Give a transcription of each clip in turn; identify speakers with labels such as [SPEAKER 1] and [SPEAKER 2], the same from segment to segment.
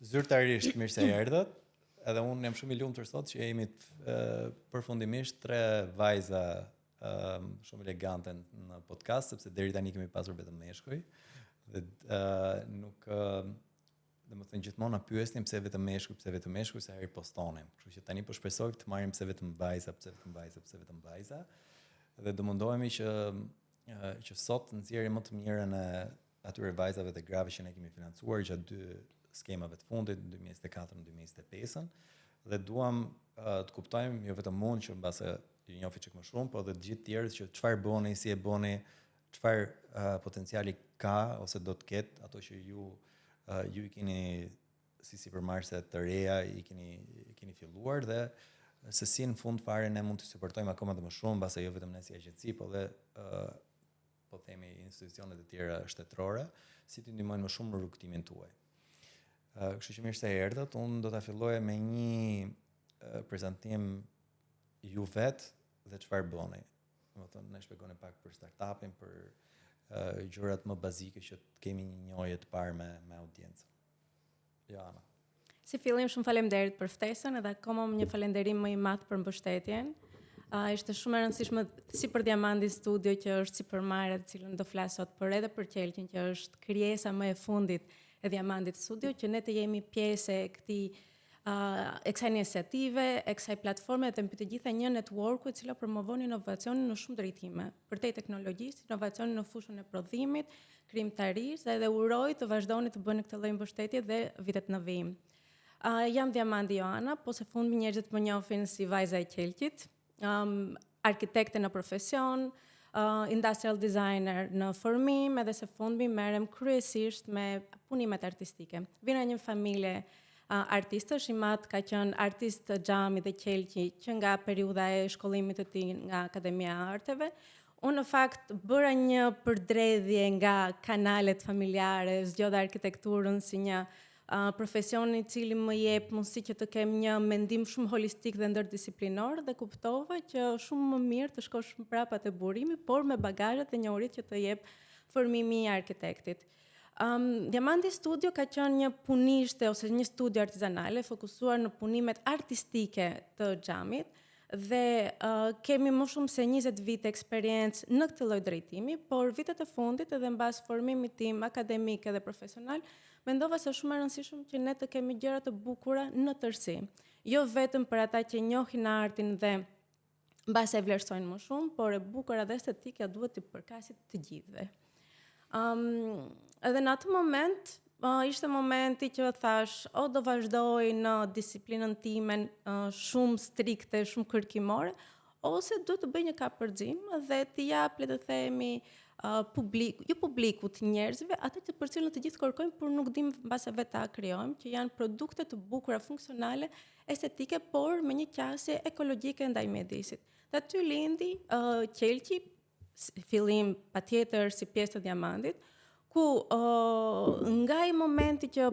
[SPEAKER 1] Zyrtarisht mirë se erdhët. Edhe unë jam shumë I lumtur sot që jemi përfundimisht 3 vajza shumë elegante në podcast, sepse deri tani kemi pasur vetëm meshkuj. Dhe nuk domethënë gjithmonë na pyesnin pse vetëm meshkuj, se herë postonim. Kështu që tani po shpresoj të marrim pse vetëm vajza. Dhe do mundohemi që sot të nxjerrim më të mirën e atyre vajzave dhe grave që ne kemi financuar gjatë 2 skemave të fundit, 2024 në 2025, dhe duam të kuptojmë jo vetëm unë që mbase ju njohë çik më shumë, por edhe të gjithë tjerët që çfarë bëni, si e bëni, çfarë potenciali ka ose do të ketë ato që ju I keni si sipërmarrëse të reja I keni filluar, dhe se si në fund fare ne mund të suportojmë akoma më shumë, mbase jo vetëm ne si agjenci, por edhe po themi institucionet e tjera shtetërore, si të ndihmojnë më shumë në rrugtimin tuaj. Kështu që mirë se erdhët. Unë do ta filloj me një prezantim ju vetë dhe çfarë bëni. Domethënë ne shpjegoni pak për startupin, për gjërat më bazike që të kemi një njohje të parë me audiencën. Joana.
[SPEAKER 2] Si fillim, shumë faleminderit për ftesën, edhe akoma një falënderim më I madh për mbështetjen. Ishte shumë e rëndësishme si për Diamandi Studio që është sipërmarrje të cilën do flas sot, por edhe për Qelqin që është krijesa më e fundit e Diamandit Studio, që ne të jemi pjesë e kësaj iniciative, e kësaj platforme dhe mbi të gjitha një networku I cila promovon inovacionin në shumë drejtime, përtej teknologjisë, inovacionin në fushën e prodhimit, krijimtarisë, dhe uroj të vazhdoni të bëni këtë lloj mbështetje dhe vitet në vijim. Jam Diamandi Joana, po së fundmi njerëzit më njohin si vajza e Qelqit, arkitekte në profesion, industrial designer në formim, edhe së fundmi merrem kryesisht me punimet artistike. Vina një familje artistësh, I madh ka qenë artist Xhami dhe Qelqi që nga periudha e shkollimit të tij nga Akademia e Arteve. Unë në fakt bëra një përdredhje nga kanalet familjare, zgjodha arkitekturën si një profesion I cili më jep mundësi që të kem një mendim shumë holistik dhe ndërdisiplinor, dhe kuptova që shumë më mirë të shkosh mbrapa te burimi, por me bagazhet dhe njohuritë që të jep formimi I arkitektit. Diamandi Studio ka qenë një punishte ose një studio artizanale fokusuar në punimet artistike të Xhamit, dhe kemi më shumë se 20 vite eksperiencë në këtë lloj drejtimi, por vitet e fundit edhe mbas formimit tim akademik edhe profesional, mendova se shumë e rëndësishme që ne të kemi gjëra të bukura në tërësi. Jo vetëm për ata që njohin artin dhe mbas e vlerësojnë më shumë, por e bukur edhe estetika duhet të përkasit të gjithëve. Edhe në atë moment ishte momenti që thash, do vazhdoj në disiplinën time shumë strikte, shumë kërkimore, ose do të bëj një kapërgjim dhe të jap, le të themi, publikut, njerëzve, ata për cilën të gjithë kërkojmë, por nuk dim mbase vetë ta krijojmë, që janë produkte të bukura, funksionale, estetike, por me një qasje ekologjike ndaj mjedisit. Dhe aty lindi Qelqi, fillim patjetër si pjesë të Diamandit, ku nga I momenti që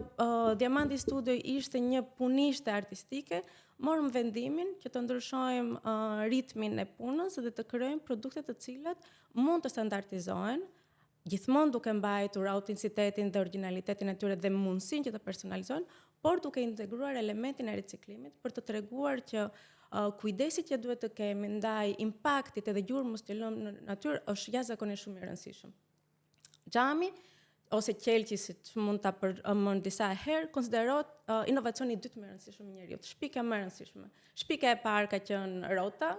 [SPEAKER 2] Diamandi Studio ishte një punishte artistike, morëm vendimin që të ndryshojmë ritmin e punës dhe të krijojmë produkte të cilat mund të standardizohen, gjithmonë duke mbajtur autenticitetin dhe originalitetin e tyre dhe mundësinë që të personalizohen, por duke integruar elementin e riciklimit për të treguar që kujdesi që duhet të kemi ndaj impaktit edhe gjurmës që lëmë në natyrë është jashtëzakonisht shumë I rëndësishëm. Xhami ose Qelqi, siç mund ta përmend disa herë, konsiderohet inovacioni I dytë më I rëndësishëm I njerëzit. Shpika më e rëndësishme. Shpika e parë ka qenë rrota,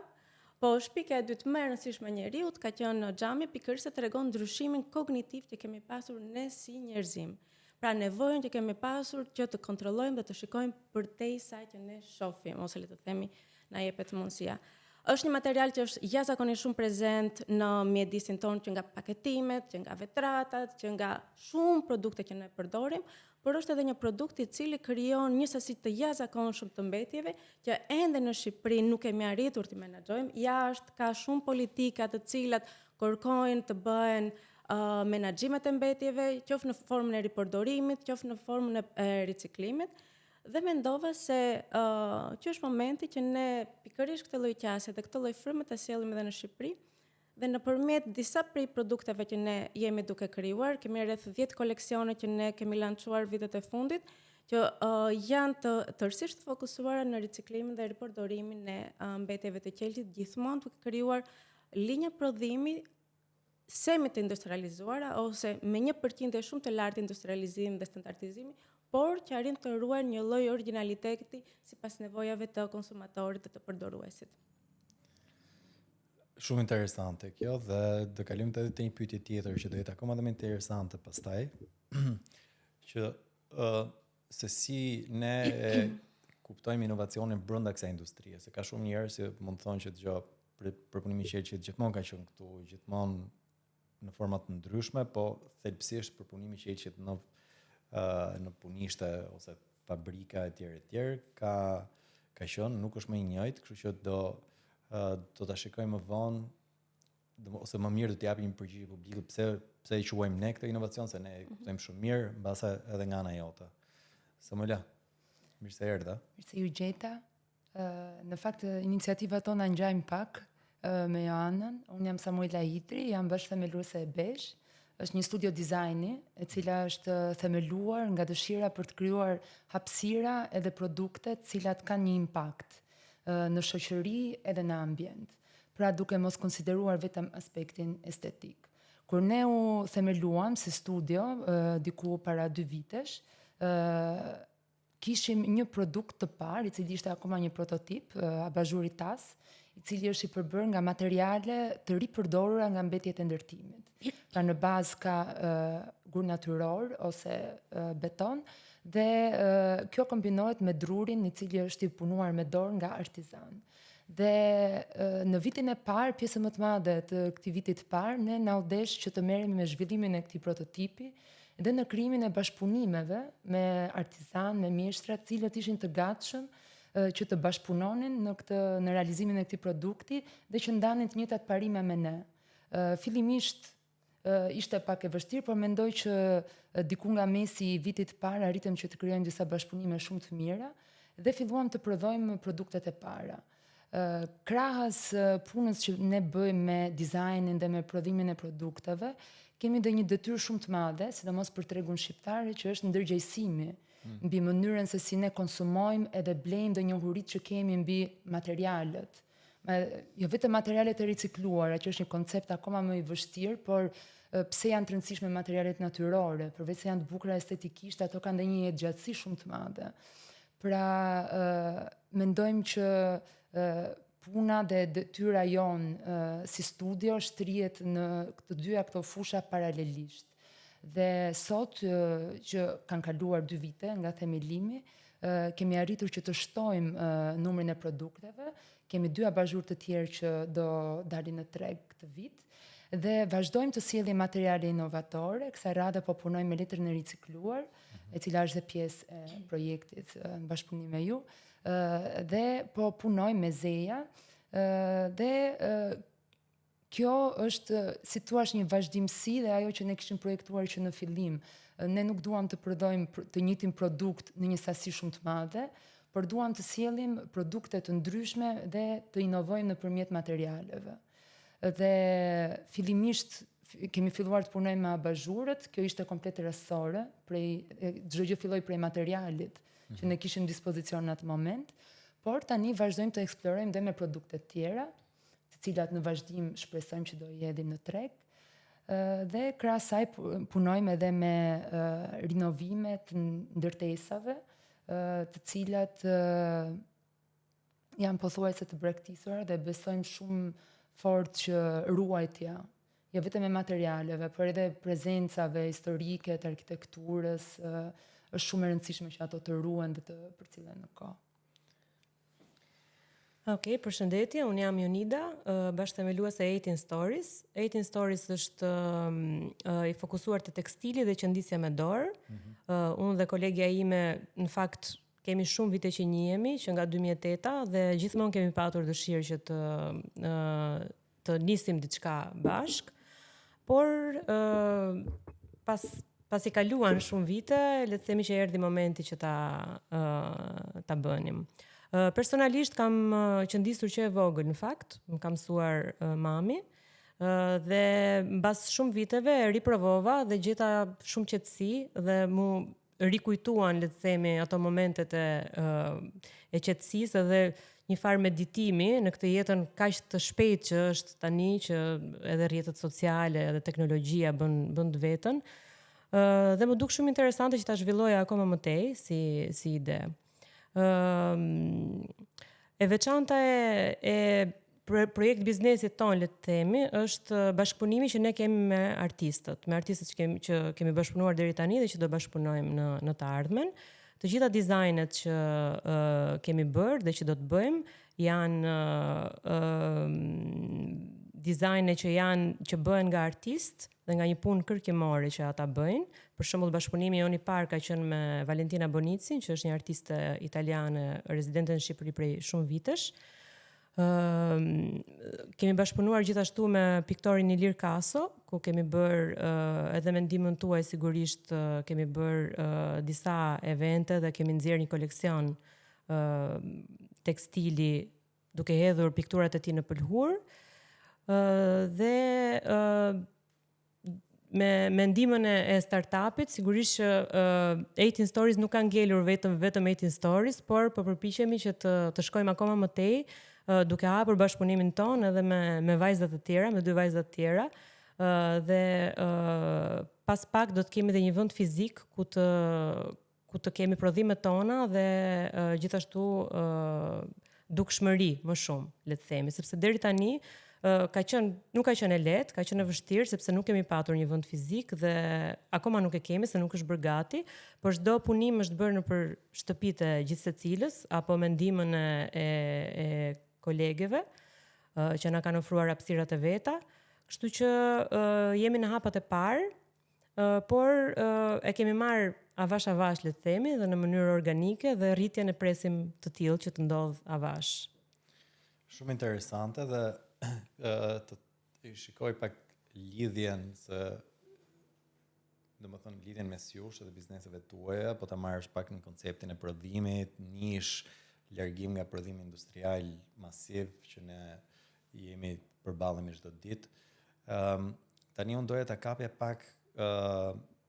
[SPEAKER 2] po shpika e dytë më e rëndësishme e njerëzit ka qenë Xhami, pikërisht se tregon ndryshimin kognitiv që kemi pasur ne si njerëzim. Pra nevojën që kemi pasur që të kontrollojmë dhe të shikojmë përtejsa që ne shohim, ose le të themi na jepet mundësia. Është një material që është jashtëzakonisht shumë prezent në mjedisin tonë, që nga paketimet, që nga vetratat, që nga shumë produkte që ne përdorim, por është edhe një produkt I cili krijon një sasi të jashtëzakonshme të mbetjeve që ende në Shqipëri nuk kemi arritur të menaxhojmë. Jashtë ka shumë politika të cilat kërkojnë të bëhen menaxhimet e mbetjeve, qoftë në formën e ripërdorimit, qoftë në formën e riciklimit. Dhe mendova se që është momenti që ne pikërisht këtë lloj qasje dhe këtë lloj fryme të sjellim edhe në Shqipëri, dhe nëpërmjet disa prej produkteve që ne jemi duke krijuar, kemi rreth 10 koleksione që ne kemi lançuar vitet e fundit, që janë tërësisht fokusuara në riciklimin dhe ripërdorimin e mbetjeve të qeltit, gjithmonë duke krijuar linja prodhimi semi të industrializuara ose me 1% shumë të lartë industrializim dhe standardizimi, por që arrin të ruajë një lloj originaliteti sipas nevojave të konsumatorit dhe të përdoruesit.
[SPEAKER 1] Shumë interesante kjo dhe do kalim të një pyetje tjetër që do jetë akoma më interesante pastaj, që se si ne kuptojmë inovacionin brenda kësaj industrie, se ka shumë njerëz që mund të thonë që dëgjoj përpunimi i qelçit gjithmonë ka qenë këtu, gjithmonë në forma të ndryshme, po thelbësisht përpunimi i qelçit në punishte ose fabrika etj ka qenë, nuk është më i njëjtë, kështu që do ta shikojmë më vonë, ose më mirë do t'i japim një përgjigje publikut pse i quajmë ne këtë inovacion, se ne e kuptojmë shumë mirë, mbase edhe nga ana jote. Samuela, mirë se erdha.
[SPEAKER 3] Mirë se ju gjeta. Në fakt iniciativat tona ngjajmë pak me Joanën. Unë jam Samuela Itri, jam bashkëthemeluese e Besh. Është një studio dizajni, e cila është themeluar nga dëshira për të krijuar hapësira edhe produkte të cilat kanë një impakt në shoqëri edhe në ambient. Pra duke mos konsideruar vetëm aspektin estetik. Kur ne u themeluam si studio, diku para 2 vitesh, kishim një produkt të parë, i cili ishte akoma një prototip, abazhuri tas, i cili është i përbërë nga materiale të ripërdorura nga mbetjet e ndërtimit. Pra në bazë ka gur natyror ose beton, dhe kjo kombinohet me drurin i cili është i punuar me dorë nga artizan. Dhe në vitin e parë, pjesën më të madhe të këtij viti të parë, ne na u desh që të merremi me zhvillimin e këtij prototipi dhe në krijimin e bashkëpunimeve me artizan, me mjeshtra, të cilët ishin të gatshëm që të bashkëpunonin në realizimin e këtij produkti dhe që ndanin të njëjtat parime me ne. Fillimisht ishte pak e vështirë, por mendoj që diku nga mesi i vitit të parë arritëm që të krijojmë disa bashkëpunime shumë të mira dhe filluam të prodhojmë produktet e para. Krahas punës që ne bëjmë me dizajnin dhe me prodhimin e produkteve, kemi dhe një detyrë shumë të madhe, sidomos për tregun shqiptar, që është ndërgjegjësimi mbi mënyrën se si ne konsumojmë edhe blejmë dhe njohuritë që kemi mbi materialet. Jo vetëm materialet e ricikluara, që është një koncept akoma më i vështirë, por pse janë të rëndësishme materialet natyrore, përveç se janë të bukura estetikisht, ato kanë dhe një jetë gjatësi shumë të madhe. Pra, mendojmë që puna dhe detyra jonë si studio shtrihet në të dyja këto fusha paralelisht. Dhe sot që kanë kaluar 2 vite nga themelimi, kemi arritur që të shtojmë numrin e produkteve, kemi 2 abazhur të tjerë që do dalin në treg këtë vit, dhe vazhdojmë të sjellim materiale inovatore, kësaj radhe po punojmë me letrën e ricikluar, e cila është dhe pjesë e projektit në bashkëpunim me ju, dhe po punojmë me Zeja, dhe kjo është, si thua, një vazhdimsi dhe ajo që ne kishim projektuar që në fillim. Ne nuk duam të prodhojmë të njëjtin produkt në një sasi shumë të madhe, por duam të sjellim produkte të ndryshme dhe të inovojmë nëpërmjet materialeve. Dhe fillimisht kemi filluar të punojmë me abazhurët, kjo ishte komplet rrethore, çdo gjë filloi prej materialit që ne kishim në dispozicion në atë moment, por tani vazhdojmë të eksplorojmë dhe me produkte të tjera, të cilat në vazhdim shpresojmë që do i hedhim në treg, dhe krahas asaj punojmë edhe me rinovime të ndërtesave, të cilat janë pothuajse të braktisura dhe besojmë shumë fort që ruajtja, jo vetëm e materialeve, por edhe prezencave historike të arkitekturës, është shumë e rëndësishme që ato të ruhen dhe të përcillen në kohë.
[SPEAKER 4] Okej, përshëndetje, unë jam Jonida, bashkëthemeluese e 18 Stories. 18 Stories është i fokusuar te tekstili dhe qëndisja me dorë. Unë dhe kolegja ime, në fakt, kemi shumë vite që njihemi, që nga 2008 dhe gjithmonë kemi patur dëshirë që të nisim diçka bashk. Por pas i kaluan shumë vite, le të themi që erdhi momenti që ta bënim. Personalisht kam qëndisur që e vogël, në fakt, më kam mësuar mami, dhe mbas shumë viteve riprovova dhe gjeta shumë qetësi dhe mu rikujtuan, le të themi, ato momentet e qetësisë dhe një farë meditimi në këtë jetën kaq të shpejtë që është tani, që edhe rrjetet sociale edhe teknologjia bën të vetën. Dhe më duk shumë interesante që ta zhvilloja akoma më tej si ide. E veçanta e projekt biznesit ton, le të themi, është bashkëpunimi që ne kemi me artistët që kemi bashkëpunuar deri tani dhe që do bashkëpunojmë në të ardhmen. Të gjitha dizajnet që kemi bërë dhe që do të bëjmë janë dizajne që bëhen nga artist dhe nga një punë kërkimore që ata bëjnë. Për shembull, bashkëpunimi jon i parë ka qenë me Valentina Bonicin, që është një artiste italiane rezidente në Shqipëri prej shumë vitesh. Kemi bashkëpunuar gjithashtu me piktorin Ilir Kaso, ku kemi bërë edhe me ndihmën tuaj sigurisht kemi bërë disa evente dhe kemi nxjerrë një koleksion tekstili duke hedhur pikturat e tij në pëlhur. Dhe me ndihmën e startupit, sigurisht që 18 Stories nuk ka ngelur vetëm 18 Stories, por po përpiqemi që të shkojmë akoma më tej, duke hapur bashkëpunimin ton edhe me vajzat e tjera, me 2 vajzat tjera, dhe pas pak do të kemi edhe një vend fizik ku të kemi prodhimet tona dhe gjithashtu dukshmëri më shumë, le të themi, sepse deri tani nuk ka qenë e lehtë, ka qenë e vështirë sepse nuk kemi patur një vend fizik dhe akoma nuk e kemi se nuk është bërë gati, por çdo punim është bërë nëpër shtëpitë e gjithsecilës apo me ndihmën e kolegeve që na kanë ofruar hapësirat e veta. Kështu që jemi në hapat e parë, por e kemi marrë avash le të themi dhe në mënyrë organike dhe rritjen e presim të tillë që të ndodh avash.
[SPEAKER 1] Shumë interesante dhe të shikoj pak lidhjen lidhjen mes jush dhe bizneseve tuaja, po ta marrësh pak në konceptin e prodhimit, nish, largim nga prodhimi industrial masiv që ne jemi përballemi çdo ditë. Tani unë doja ta kapja pak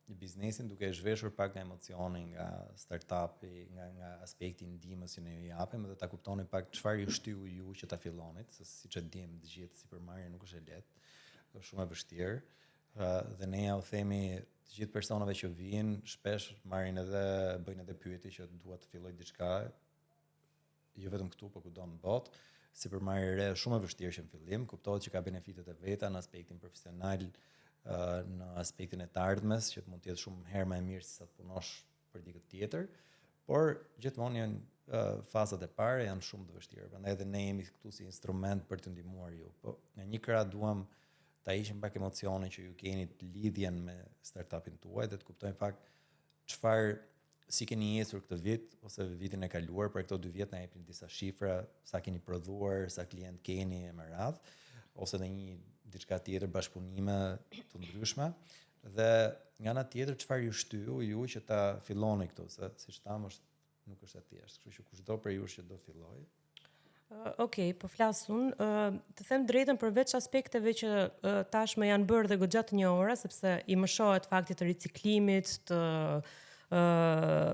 [SPEAKER 1] biznesin duke e zhveshur pak nga emocioni, nga startupi, nga aspekti i ndihmës që ne ju japim dhe ta kuptoni pak çfarë ju shtyu ju që ta fillonit, se siç e dim të gjithë sipërmarrja nuk është e lehtë, është shumë e vështirë. Dhe ne ja u themi të gjithë personave që vijnë, shpesh bëjnë edhe pyetje që dua të filloj diçka, jo vetëm këtu, por kudo në botë. Sipërmarrja e re është shumë e vështirë që në fillim, kuptohet që ka benefitet e veta në aspektin profesional, në aspektin e të ardhmes, që mund të jetë shumë herë më e mirë se sa të punosh për dikë tjetër, por gjithmonë janë fazat e para janë shumë të vështira. Prandaj edhe ne jemi këtu si instrument për të ndihmuar ju. Po në një krah duam ta hiqim pak emocionin që ju keni të lidhjen me startupin tuaj dhe të kuptojmë pak çfarë si keni njësur këtë vit ose vitin e kaluar, për këto 2 vjet na jepni disa shifra, sa keni prodhuar, sa klient keni e më radh, ose në diçka tjetër, bashkëpunime të ndryshme, dhe nga ana tjetër çfarë ju shtyu ju që ta filloni këtu, se siç tham nuk është e thjeshtë, kështu që kushdo prej jush që do filloj.
[SPEAKER 4] Okej, po flas unë, të them drejtën përveç aspekteve që tashmë janë bërë dhe goxha të njohura, sepse i mëshohet fakti të riciklimit, të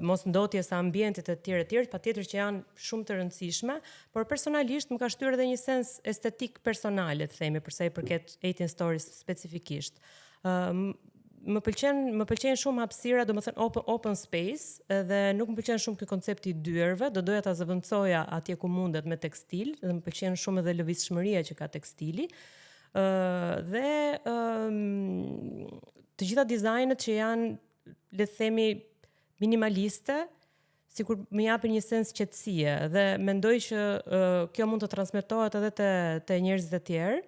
[SPEAKER 4] mos ndotjes së ambientit e tjerë, patjetër që janë shumë të rëndësishme, por personalisht më ka shtyrë edhe një sens estetik personal, le të themi, për sa i përket 18 Stories specifikisht. Më pëlqen shumë hapësira, domethënë open space, dhe nuk më pëlqen shumë ky koncepti i dyerve, do doja ta zëvendësoja atje ku mundet me tekstil, dhe më pëlqen shumë edhe lëvizshmëria që ka tekstili. Dhe të gjitha dizajnet që janë, le të themi, minimaliste, sikur më japin një sens qetësie dhe mendoj që kjo mund të transmetohet edhe te njerëzit e tjerë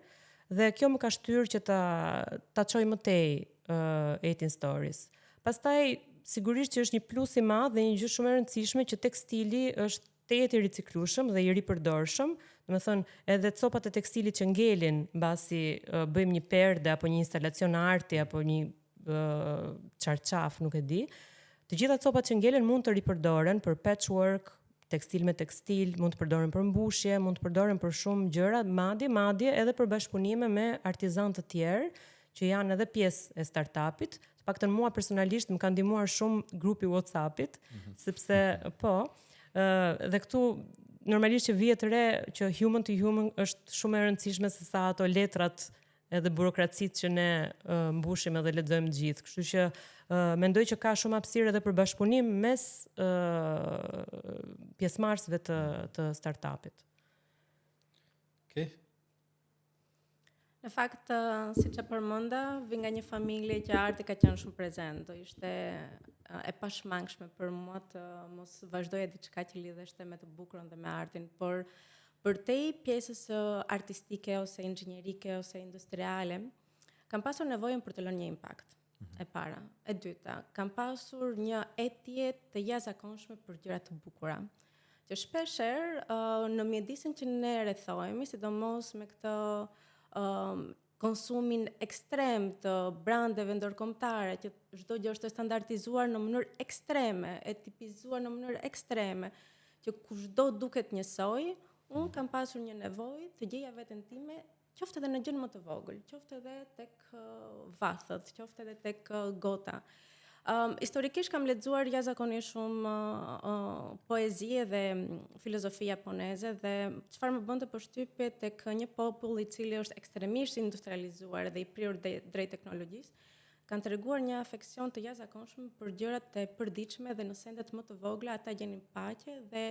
[SPEAKER 4] dhe kjo më ka shtyrë që ta çoj më tej 18 Stories. Pastaj sigurisht që është një plus i madh dhe një gjë shumë e rëndësishme që tekstili është tejet i riciklueshëm dhe i ripërdorshëm, domethënë edhe copat e tekstilit që ngelin mbasi bëjmë një perde apo një instalacion arti apo një çarçaf, nuk e di. Të gjitha copat që ngelen mund të ripërdoren për patchwork, tekstil me tekstil, mund të përdoren për mbushje, mund të përdoren për shumë gjëra, madje edhe për bashkëpunime me artizan të tjerë që janë edhe pjesë e startupit. Të paktën mua personalisht më ka ndihmuar shumë grupi WhatsAppit, sepse dhe këtu normalisht që vihet re që human to human është shumë e rëndësishme se sa ato letrat edhe burokracitë që ne mbushim edhe lexojmë të gjithë. Kështu që mendoj që ka shumë hapësirë edhe për bashkëpunim mes pjesëmarrësve të startupit.
[SPEAKER 1] Okej.
[SPEAKER 2] Në fakt, siç e përmenda, vi nga një familje që arti ka qenë shumë prezent. Do ishte e pashmangshme për mua të mos vazhdoja diçka që lidheshte me të bukurën dhe me artin, por për te pjesës artistike ose inxhinierike ose industriale, kam pasur nevojën për të lënë një impakt. E para. E dyta, kam pasur një etje të jashtëzakonshme për gjëra të bukura. Që shpeshherë në mjedisin që ne rrethohemi, sidomos me këtë konsumin ekstrem të brandeve ndërkombëtare, që çdo gjë është standardizuar në mënyrë ekstreme, e tipizuar në mënyrë ekstreme, që kushdo duket njësoj, unë kam pasur një nevojë të gjeja veten time, qoftë edhe në gjën më të vogël, qoftë edhe tek vathët, qoftë edhe tek gota. Historikisht kam lexuar jashtëzakonisht shumë poezi dhe filozofi japoneze dhe çfarë më bënte përshtypje tek një popull i cili është ekstremisht industrializuar dhe i prirur drejt teknologjisë, kanë treguar një afeksion të jashtëzakonshëm për gjërat e përditshme dhe në sendet më të vogla ata gjenin paqe dhe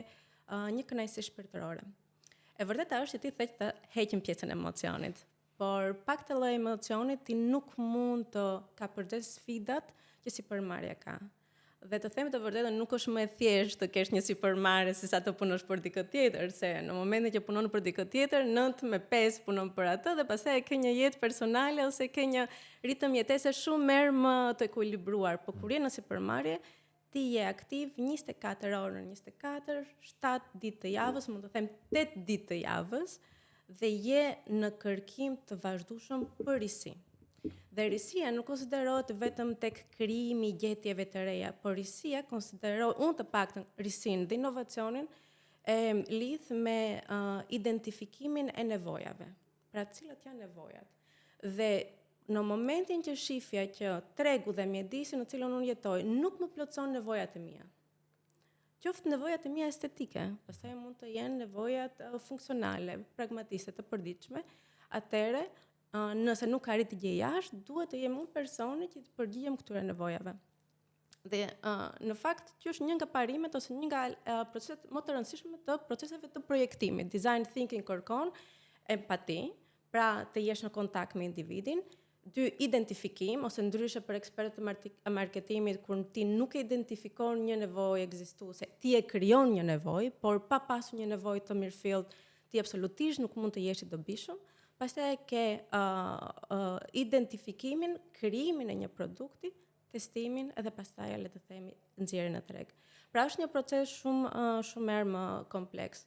[SPEAKER 2] një kënaqësi shpirtërore. E vërteta është që ti the të heqim pjesën e emocionit, por pak të lloj emocionit ti nuk mund të kapërces sfidat që sipërmarrja ka. Dhe të them të vërtetën nuk është më e thjeshtë të kesh një sipërmarrje se sa të punosh për dikë tjetër, se në momentin që punon për dikë tjetër, 9-5 punon për atë dhe pastaj ke një jetë personale ose ke një ritëm jetese shumë më të ekuilibruar, por kur je në sipërmarrje ti je aktiv 24 orë në 24, 7 ditë të javës, mund të them 8 ditë të javës, dhe je në kërkim të vazhdueshëm për risi. Dhe risia nuk konsiderohet vetëm tek krijimi i gjetjeve të reja, por risia konsiderohet, unë të paktën risinë dhe inovacionin e lidh me identifikimin e nevojave. Pra cilat janë nevojat. Dhe në momentin që shifja që tregu dhe mjedisi në cilën unë jetoj nuk më plotëson nevojat e mia. Qoftë nevojat e mia estetike, pastaj mund të jenë nevojat funksionale, pragmatiste të përditshme, atëre nëse nuk arrit të gjej jashtë, duhet të jem unë personi që të përgjigjem këtyre nevojave. Dhe në fakt që është një nga parimet ose një nga proceset më të rëndësishme të proceseve të projektimit. Design thinking kërkon empati, pra të jesh në kontakt me individin. 2, identifikim, ose ndryshe për ekspertët e marketimit, kur ti nuk e identifikon një nevojë ekzistuese, ti e krijon një nevojë, por pa pasur një nevojë të mirëfillt, ti absolutisht nuk mund të jesh i dobishëm. Pastaj ke identifikimin, krijimin e një produkti, testimin edhe pastaj le të themi nxjerrjen në treg. Pra është një proces shumë më kompleks.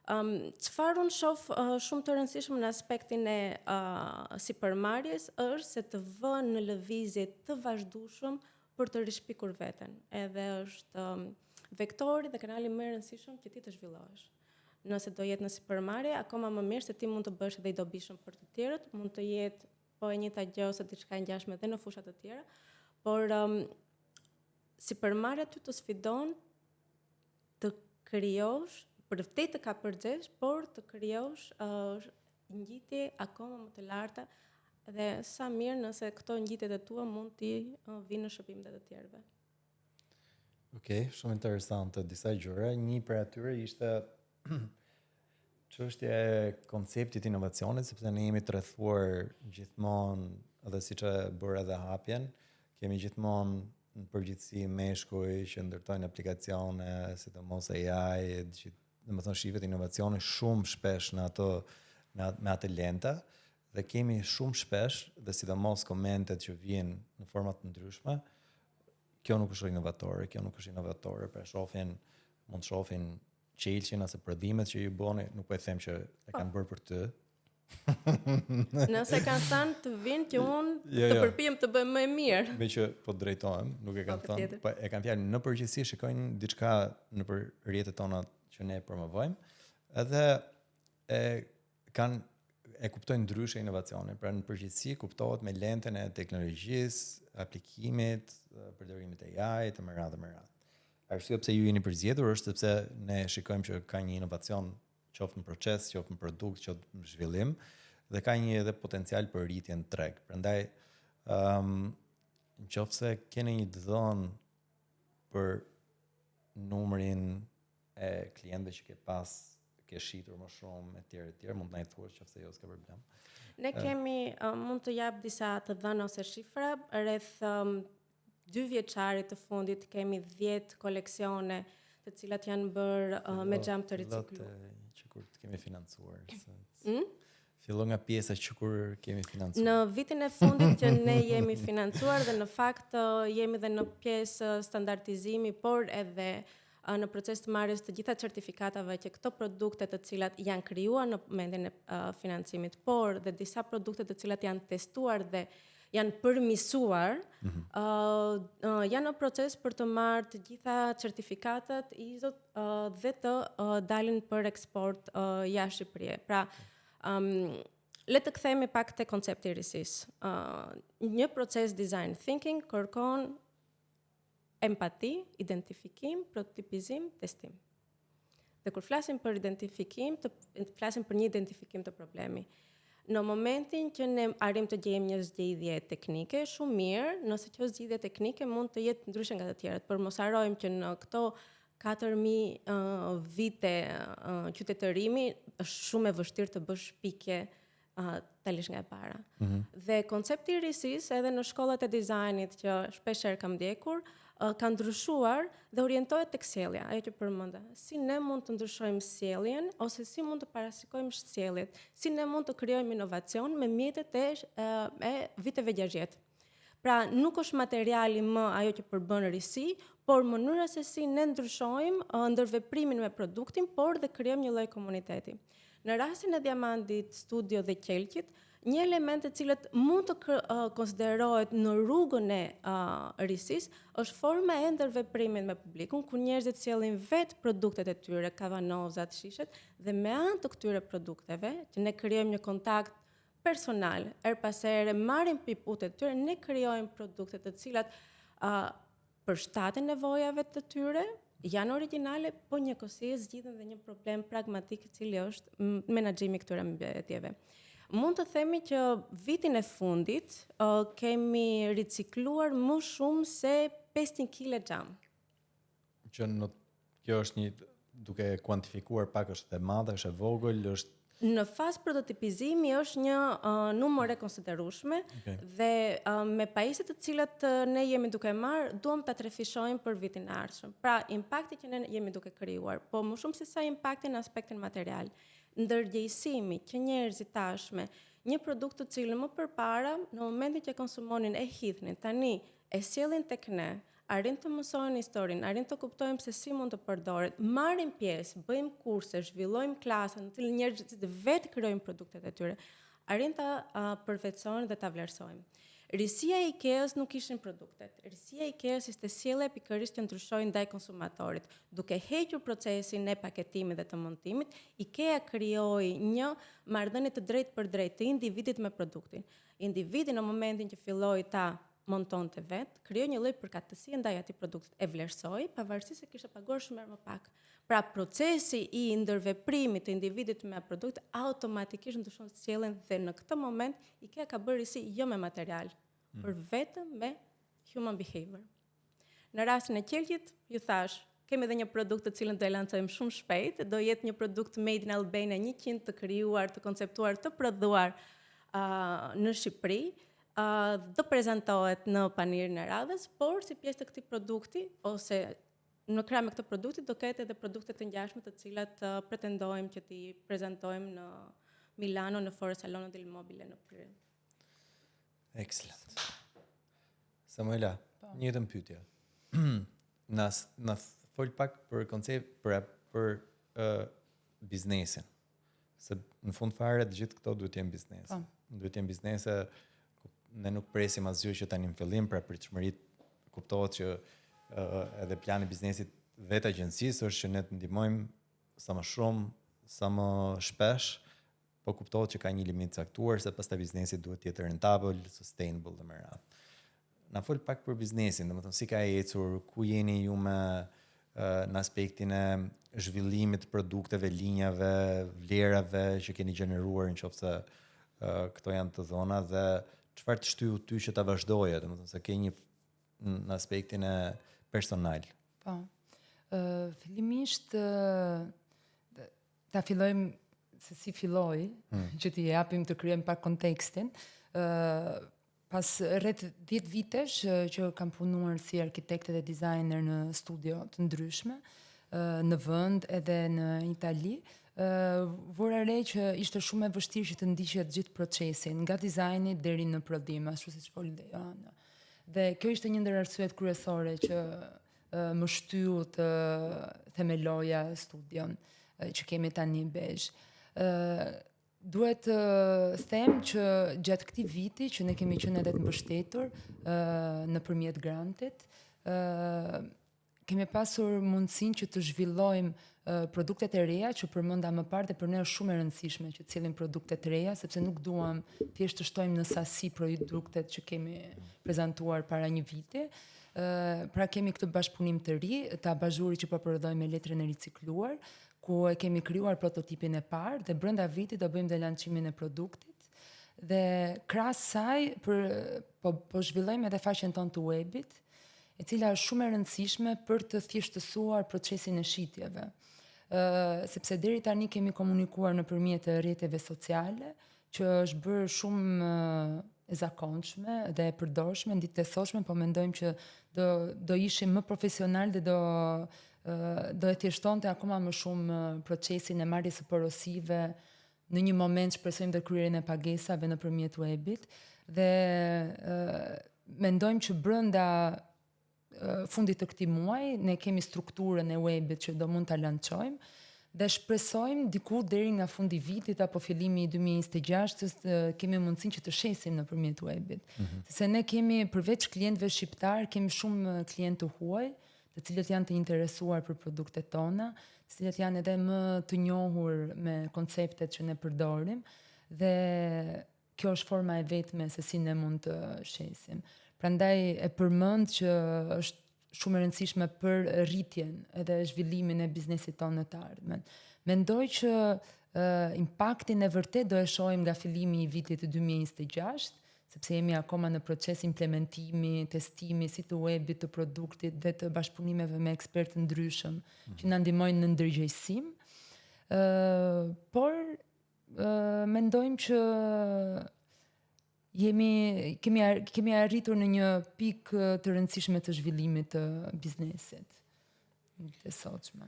[SPEAKER 2] Çfarë unë shoh shumë të rëndësishëm në aspektin e sipërmarrjes është se të vënë në lëvizje të vazhdueshëm për të rishpikur veten. Edhe është vektori dhe kanali më i rëndësishëm që ti të zhvillohesh. Nëse do jetë në sipërmarrje, akoma më mirë se ti mund të bësh edhe i dobishëm për të tjerët, mund të jetë po e njëjta gjë ose diçka e ngjashme edhe në fusha të tjera, por sipërmarrja ty të sfidon të krijosh për vërtet të kapërxesh, por të krijosh ngjitje akoma më të larta dhe sa mirë nëse këto ngjitjet e tua mund t'i vinë në shërbim të tjerëve.
[SPEAKER 1] Okej, shumë interesante disa gjëra. Një për atyre ishte çështja e konceptit inovacionit, sepse ne jemi të rrethuar gjithmonë, edhe siç e bërë edhe hapjen, kemi gjithmonë në përgjithësi meshkuj që ndërtojnë aplikacione, sidomos AI, domethënë shifet inovacione shumë shpesh në me atë lenta, dhe kemi shumë shpesh dhe sidomos komentet që vijnë në forma të ndryshme, kjo nuk është inovatore, për mund të shohin qelqin ose prodhimet që ju bëni, nuk po e them që e kanë bërë për ty.
[SPEAKER 2] Nëse kanë thënë të vinë që unë të përpijem të bëj më e mirë.
[SPEAKER 1] Me që po drejtohem, nuk e kanë thënë, po e kanë fjalë në përgjithësi shikojnë diçka nëpër rrjetet tona që ne promovojmë, edhe e kuptojnë ndryshe inovacionin. Pra në përgjithësi kuptohet me lentën e teknologjisë, aplikimit, përdorimit e AI, të më radhë. Arsye pse ju jeni përzgjedhur është sepse ne shikojmë që ka një inovacion qoftë në proces, qoftë në produkt, qoftë në zhvillim, dhe ka një edhe potencial për rritje në treg. Prandaj, nëse keni një dhënë për numrin e klientëve që ke shitur më shumë etj, mund të na i thuash nëse jo s'ka problem.
[SPEAKER 2] Ne kemi mund të jap disa të dhëna ose shifra rreth 2 vjeçarit të fundit kemi 10 koleksione të cilat janë bërë me xham të ricikluar.
[SPEAKER 1] Që kur të kemi financuar. Fillon nga pjesa që kur kemi financuar.
[SPEAKER 2] Në vitin e fundit që ne jemi financuar dhe në fakt jemi dhe në pjesë standardizimi, por edhe në proces të marrjes të gjitha certifikatave që këto produkte të cilat janë krijuar në momentin e financimit, por dhe disa produkte të cilat janë testuar dhe janë përmirësuar, janë në proces për të marrë të gjitha certifikatat ISO dhe të dalin për eksport jashtë Shqipërisë. Pra, le të kthehemi pak te koncepti i risisë. Një proces design thinking kërkon empati, identifikim, prototipizim, testim. Dhe kur flasim për identifikim, flasim për një identifikim të problemi. Në momentin që ne arrim të gjejmë një zgjidhje teknike, shumë mirë, nëse kjo zgjidhje teknike mund të jetë ndryshe nga të tjerat, por mos harrojmë që në këto 4000 vite qytetërimi është shumë e vështirë të bësh pikje talish nga e para. Dhe koncepti i risisë edhe në shkollat e dizajnit që shpeshherë kam ndjekur, ka ndryshuar dhe orientohet tek sjellja, ajo që përmenda. Si ne mund të ndryshojmë sjelljen ose si mund të parasikojmë sjelljet, si ne mund të krijojmë inovacion me mjetet e viteve 60. Pra, nuk është materiali më ajo që përbën risi, por mënyra se si ne ndryshojmë ndërveprimin me produktin, por dhe krijojmë një lloj komuniteti. Në rastin e Diamandit Studio dhe Qelqit, një element e cilët mund të konsiderohet në rrugën e risisë është forma e ndërveprimit me publikun, ku njerëzit sjellin vetë produktet e tyre, kavanozat, shishet, dhe me anë të këtyre produkteve, që ne krijojmë një kontakt personal, pas here marrim piputet e tyre, ne krijojmë produkte të cilat përshtaten nevojave të tyre, janë origjinale, po njëkohësisht zgjidhen dhe një problem pragmatik i cili është menaxhimi këtyre mbetjeve. Mund të themi që vitin e fundit kemi ricikluar më shumë se 500 kg xham.
[SPEAKER 1] Që kjo është një, duke kuantifikuar pak, është e madhe, është e vogël, është
[SPEAKER 2] në fazë prototipizimi është një numër e konsiderueshme dhe me pajisjet të cilat ne jemi duke marrë, duam ta trefishojmë për vitin e ardhshëm. Pra, impakti që ne jemi duke krijuar, po më shumë se sa impakti në aspektin material. Ndërgjegjësimi që njerëzit tashme një produkt të cilën më përpara në momentin që konsumonin e hidhnin, tani e sjellin tek ne, arrin të mësojnë historinë, arrin të kuptojmë se si mund të përdoret, marrim pjesë, bëjmë kurse, zhvillojmë klasa në cilën njerëzit vetë krijojnë produktet e tyre, arrin ta përvetësojnë dhe ta vlerësojnë. Risia e IKEA-s nuk ishin produktet. Risia e IKEA-s ishte sjellja pikërisht që ndryshoi ndaj konsumatorit. Duke hequr procesin e paketimit dhe të montimit, IKEA krijoi një marrëdhënie të drejtë për drejtë të individit me produktin. Individi në momentin që filloi ta montonte vetë, krijoi një lloj përkatësie ndaj atij produktit, e vlerësoi pavarësisht se kishte paguar shumë më pak. Pra, procesi i ndërveprimit të individit me produkt automatikisht ndryshon sjelljen dhe në këtë moment IKEA ka bërë risi jo me material, por vetëm me human behavior. Në rastin e Qelqit, ju thash, kemi edhe një produkt të cilën do e lancojmë shumë shpejt, do jetë një produkt made in Albania 100% të krijuar, të konceptuar, të prodhuar në Shqipëri. Do prezantohet në panirin e radhës, por si pjesë të këtij produkti ose në krah me këtë produkti do ketë edhe produkte të ngjashme të cilat pretendojmë që t'i prezantojmë në Milano në Foro Salone del Mobile në prill.
[SPEAKER 1] Excellent. Samuela, një të pyetje. Na fol pak për koncept për biznesin. Se në fund fare të gjithë këto duhet të jenë biznese. Duhet të jenë biznese, ne nuk presim asgjë që tani në fillim, pra pritshmëritë kuptohet që edhe plani i biznesit vetë agjencisë është që ne të ndihmojmë sa më shumë, sa më shpesh po kuptohet që ka një limit caktuar se pastaj biznesi duhet të jetë rentabel, sustainable dhe më radhë. Na fol pak për biznesin, domethënë si ka ecur, ku jeni ju me në aspektin e zhvillimit të produkteve, linjave, vlerave që keni gjeneruar nëse këto janë të dhona dhe çfarë të shtyu ty që ta vazhdoje, domethënë se ke një në aspektin e personal.
[SPEAKER 3] Po. Fillimisht ta fillojmë se si filloi, që t'i japim të krijojmë pak kontekstin. Pas rreth 10 vitesh që kam punuar si arkitekte dhe designer në studio të ndryshme, në vend edhe në Itali, vura re që ishte shumë e vështirë që të ndiqet gjithë procesin, nga dizajni deri në prodhim, ashtu siç foli dhe Joana. Dhe kjo ishte një ndër arsyet kryesore që më shtyu të themeloja studion që kemi tani Bezh. Duhet të them që gjatë këtij viti që ne kemi qenë edhe të mbështetur nëpërmjet grantit, kemi pasur mundësinë që të zhvillojmë produktet e reja që përmenda më parë dhe për ne është shumë e rëndësishme që të cilin produktet e reja, sepse nuk duam thjesht të shtojmë në sasi produktet që kemi prezantuar para një viti. Pra kemi këtë bashkëpunim të ri, të abazhurit që po prodhojmë me letrën e ricikluar, ku e kemi krijuar prototipin e parë dhe brenda vitit do bëjmë dhe lançimin e produktit. Dhe krahas saj po zhvillojmë edhe faqen tonë të webit, e cila është shumë e rëndësishme për të thjeshtësuar procesin e shitjeve. Sepse deri tani kemi komunikuar nëpërmjet rrjeteve sociale, që është bërë shumë e zakonshme dhe e përdorshme në ditët e sotshme, po mendojmë që do ishim më profesional dhe do e thjeshtonte akoma më shumë procesin e marrjes së porosive në një moment shpresojmë dhe kryerjen e pagesave nëpërmjet webit dhe mendojmë që brenda fundit të këtij muaji ne kemi strukturën e webit që do mund ta lançojmë dhe shpresojmë diku deri nga fundi i vitit apo fillimi i 2026 kemi mundësinë që të shesim nëpërmjet webit. Se ne kemi përveç klientëve shqiptar, kemi shumë klientë të huaj, të cilët janë të interesuar për produktet tona, të cilët janë edhe më të njohur me konceptet që ne përdorim dhe kjo është forma e vetme se si ne mund të shesim. Prandaj e përmend që është shumë e rëndësishme për rritjen edhe zhvillimin e biznesit tonë në të ardhmen. Mendoj që impaktin e vërtet do e shohim nga fillimi i vitit 2026, sepse jemi akoma në proces implementimi, testimi si të webit, të produktit dhe të bashkëpunimeve me ekspertë ndryshëm që na ndihmojnë në ndërgjegjësim. Por mendojmë që kemi arritur në një pikë të rëndësishme të zhvillimit të biznesit të sotshme.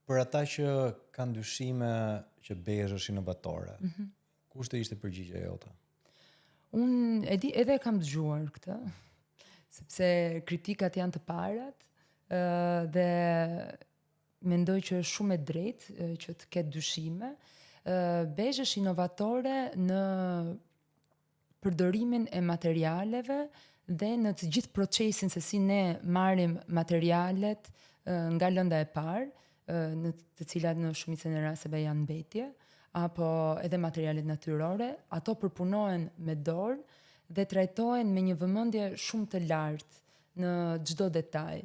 [SPEAKER 1] Për ata që kanë dyshime që Bezh është inovatore, kushte ishte përgjigjja jote?
[SPEAKER 3] Unë edhe kam dëgjuar këtë, sepse kritikat janë të parat dhe mendoj që është shumë e drejtë që të ketë dyshime. Bezh është inovatore në përdorimin e materialeve dhe në të gjithë procesin se si ne marrim materialet nga lënda e parë, në të cilat në shumicën e rasteve janë mbetje, apo edhe materialet natyrore, ato përpunohen me dorë dhe trajtohen me një vëmendje shumë të lartë në çdo detaj.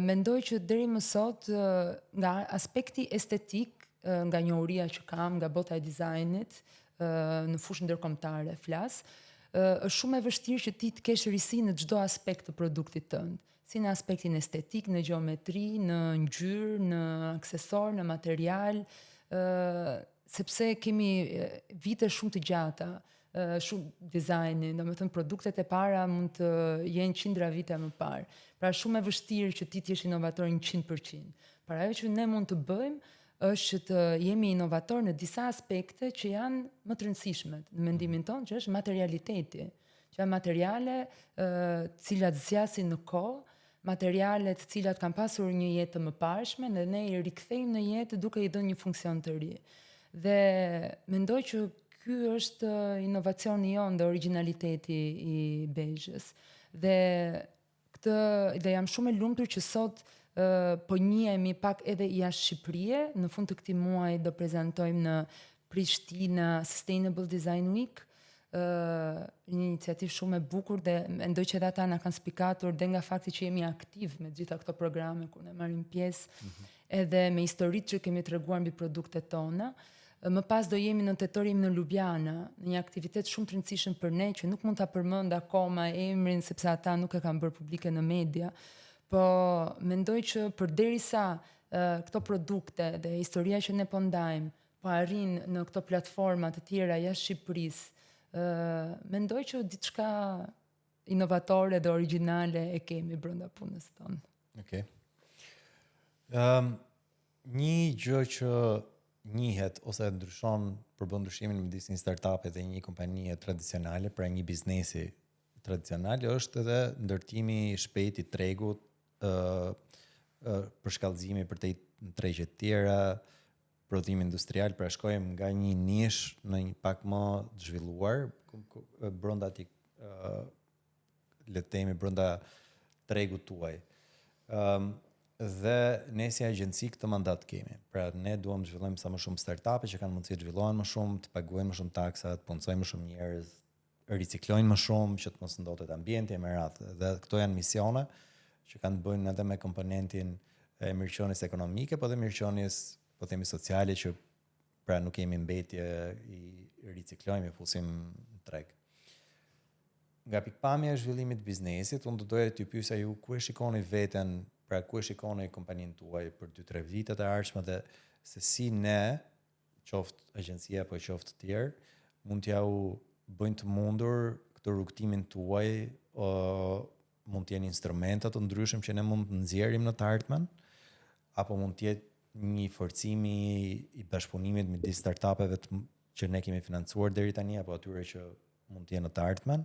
[SPEAKER 3] Mendoj që deri më sot nga aspekti estetik, nga njohuria që kam nga bota e dizajnit, në fushën ndërkombëtare flas, është shumë e vështirë që ti të kesh risi në çdo aspekt të produktit tënd, si në aspektin estetik, në gjeometri, në ngjyrë, në aksesor, në material, sepse kemi vite shumë të gjata, shumë dizajni, domethënë produktet e para mund të jenë qindra vite më parë. Pra shumë e vështirë që ti të jesh inovator 100%. Por ajo që ne mund të bëjmë është që të jemi inovator në disa aspekte që janë më të rëndësishme në mendimin tonë, që është materialiteti. Që janë materiale të cilat zgjasin në kohë, materiale të cilat kanë pasur një jetë të mëparshme dhe ne i rikthejmë në jetë duke i dhënë një funksion të ri. Dhe mendoj që ky është inovacioni jonë dhe originaliteti i Bezhës. Dhe jam shumë e lumtur që sot po njihemi pak edhe jashtë Shqipërisë. Në fund të këtij muaji do prezantojmë në Prishtina Sustainable Design Week, një iniciativë shumë e bukur dhe mendoj që ata na kanë spikatur dhe nga fakti që jemi aktiv me gjitha këto programe ku ne marrim pjesë, edhe me historitë që kemi treguar mbi produktet tona. Më pas do jemi në tetor, jemi në Ljubljana, në një aktivitet shumë të rëndësishëm për ne që nuk mund ta përmend akoma emrin sepse ata nuk e kanë bërë publike në media, po mendoj që përderisa këto produkte dhe historia që ne po ndajmë po arrin në këto platforma të tjera jashtë Shqipërisë, mendoj që diçka inovatore dhe origjinale e kemi brenda punës tonë.
[SPEAKER 1] Okej. Një gjë që njihet ose ndryshon përbën ndryshimin midis një startupe dhe një kompanie tradicionale, pra një biznesi tradicional, është edhe ndërtimi i shpejt i tregut, përshkallëzimi për të tregje të tjera, prodhim industrial, pra shkojmë nga një nish në një pak më të zhvilluar, brenda ti le të themi brenda tregut tuaj. Dhe ne si agjenci këtë mandat kemi. Pra ne duam të zhvillojmë sa më shumë startupe që kanë mundësi të zhvillohen më shumë, të paguajnë më shumë taksa, të punësojnë më shumë njerëz, riciklojnë më shumë që të mos ndotet ambienti e me radhë. Dhe këto janë misione që kanë të bëjnë edhe me komponentin e mirëqenies ekonomike, po dhe mirëqenies, po themi sociale, që pra nuk kemi mbetje i riciklojmë, i fusim në treg. Nga pikpamja e zhvillimit të biznesit, unë do doja t'ju pyesja ju ku e shikoni veten, pra ku e shikoni kompaninë tuaj për 2-3 vitet e ardhshme dhe se si ne, qoftë agjencia apo qoftë të tjerë, mund t'ja u bëjnë të mundur këtë rrugtimin tuaj, mund t'jenë instrumentat të ndryshëm që ne mund të nxjerrim në të ardhmen, apo mund t'jetë një forcimi i bashkëpunimit midis startupeve që ne kemi financuar deri tani apo atyre që mund të jenë në të ardhmen.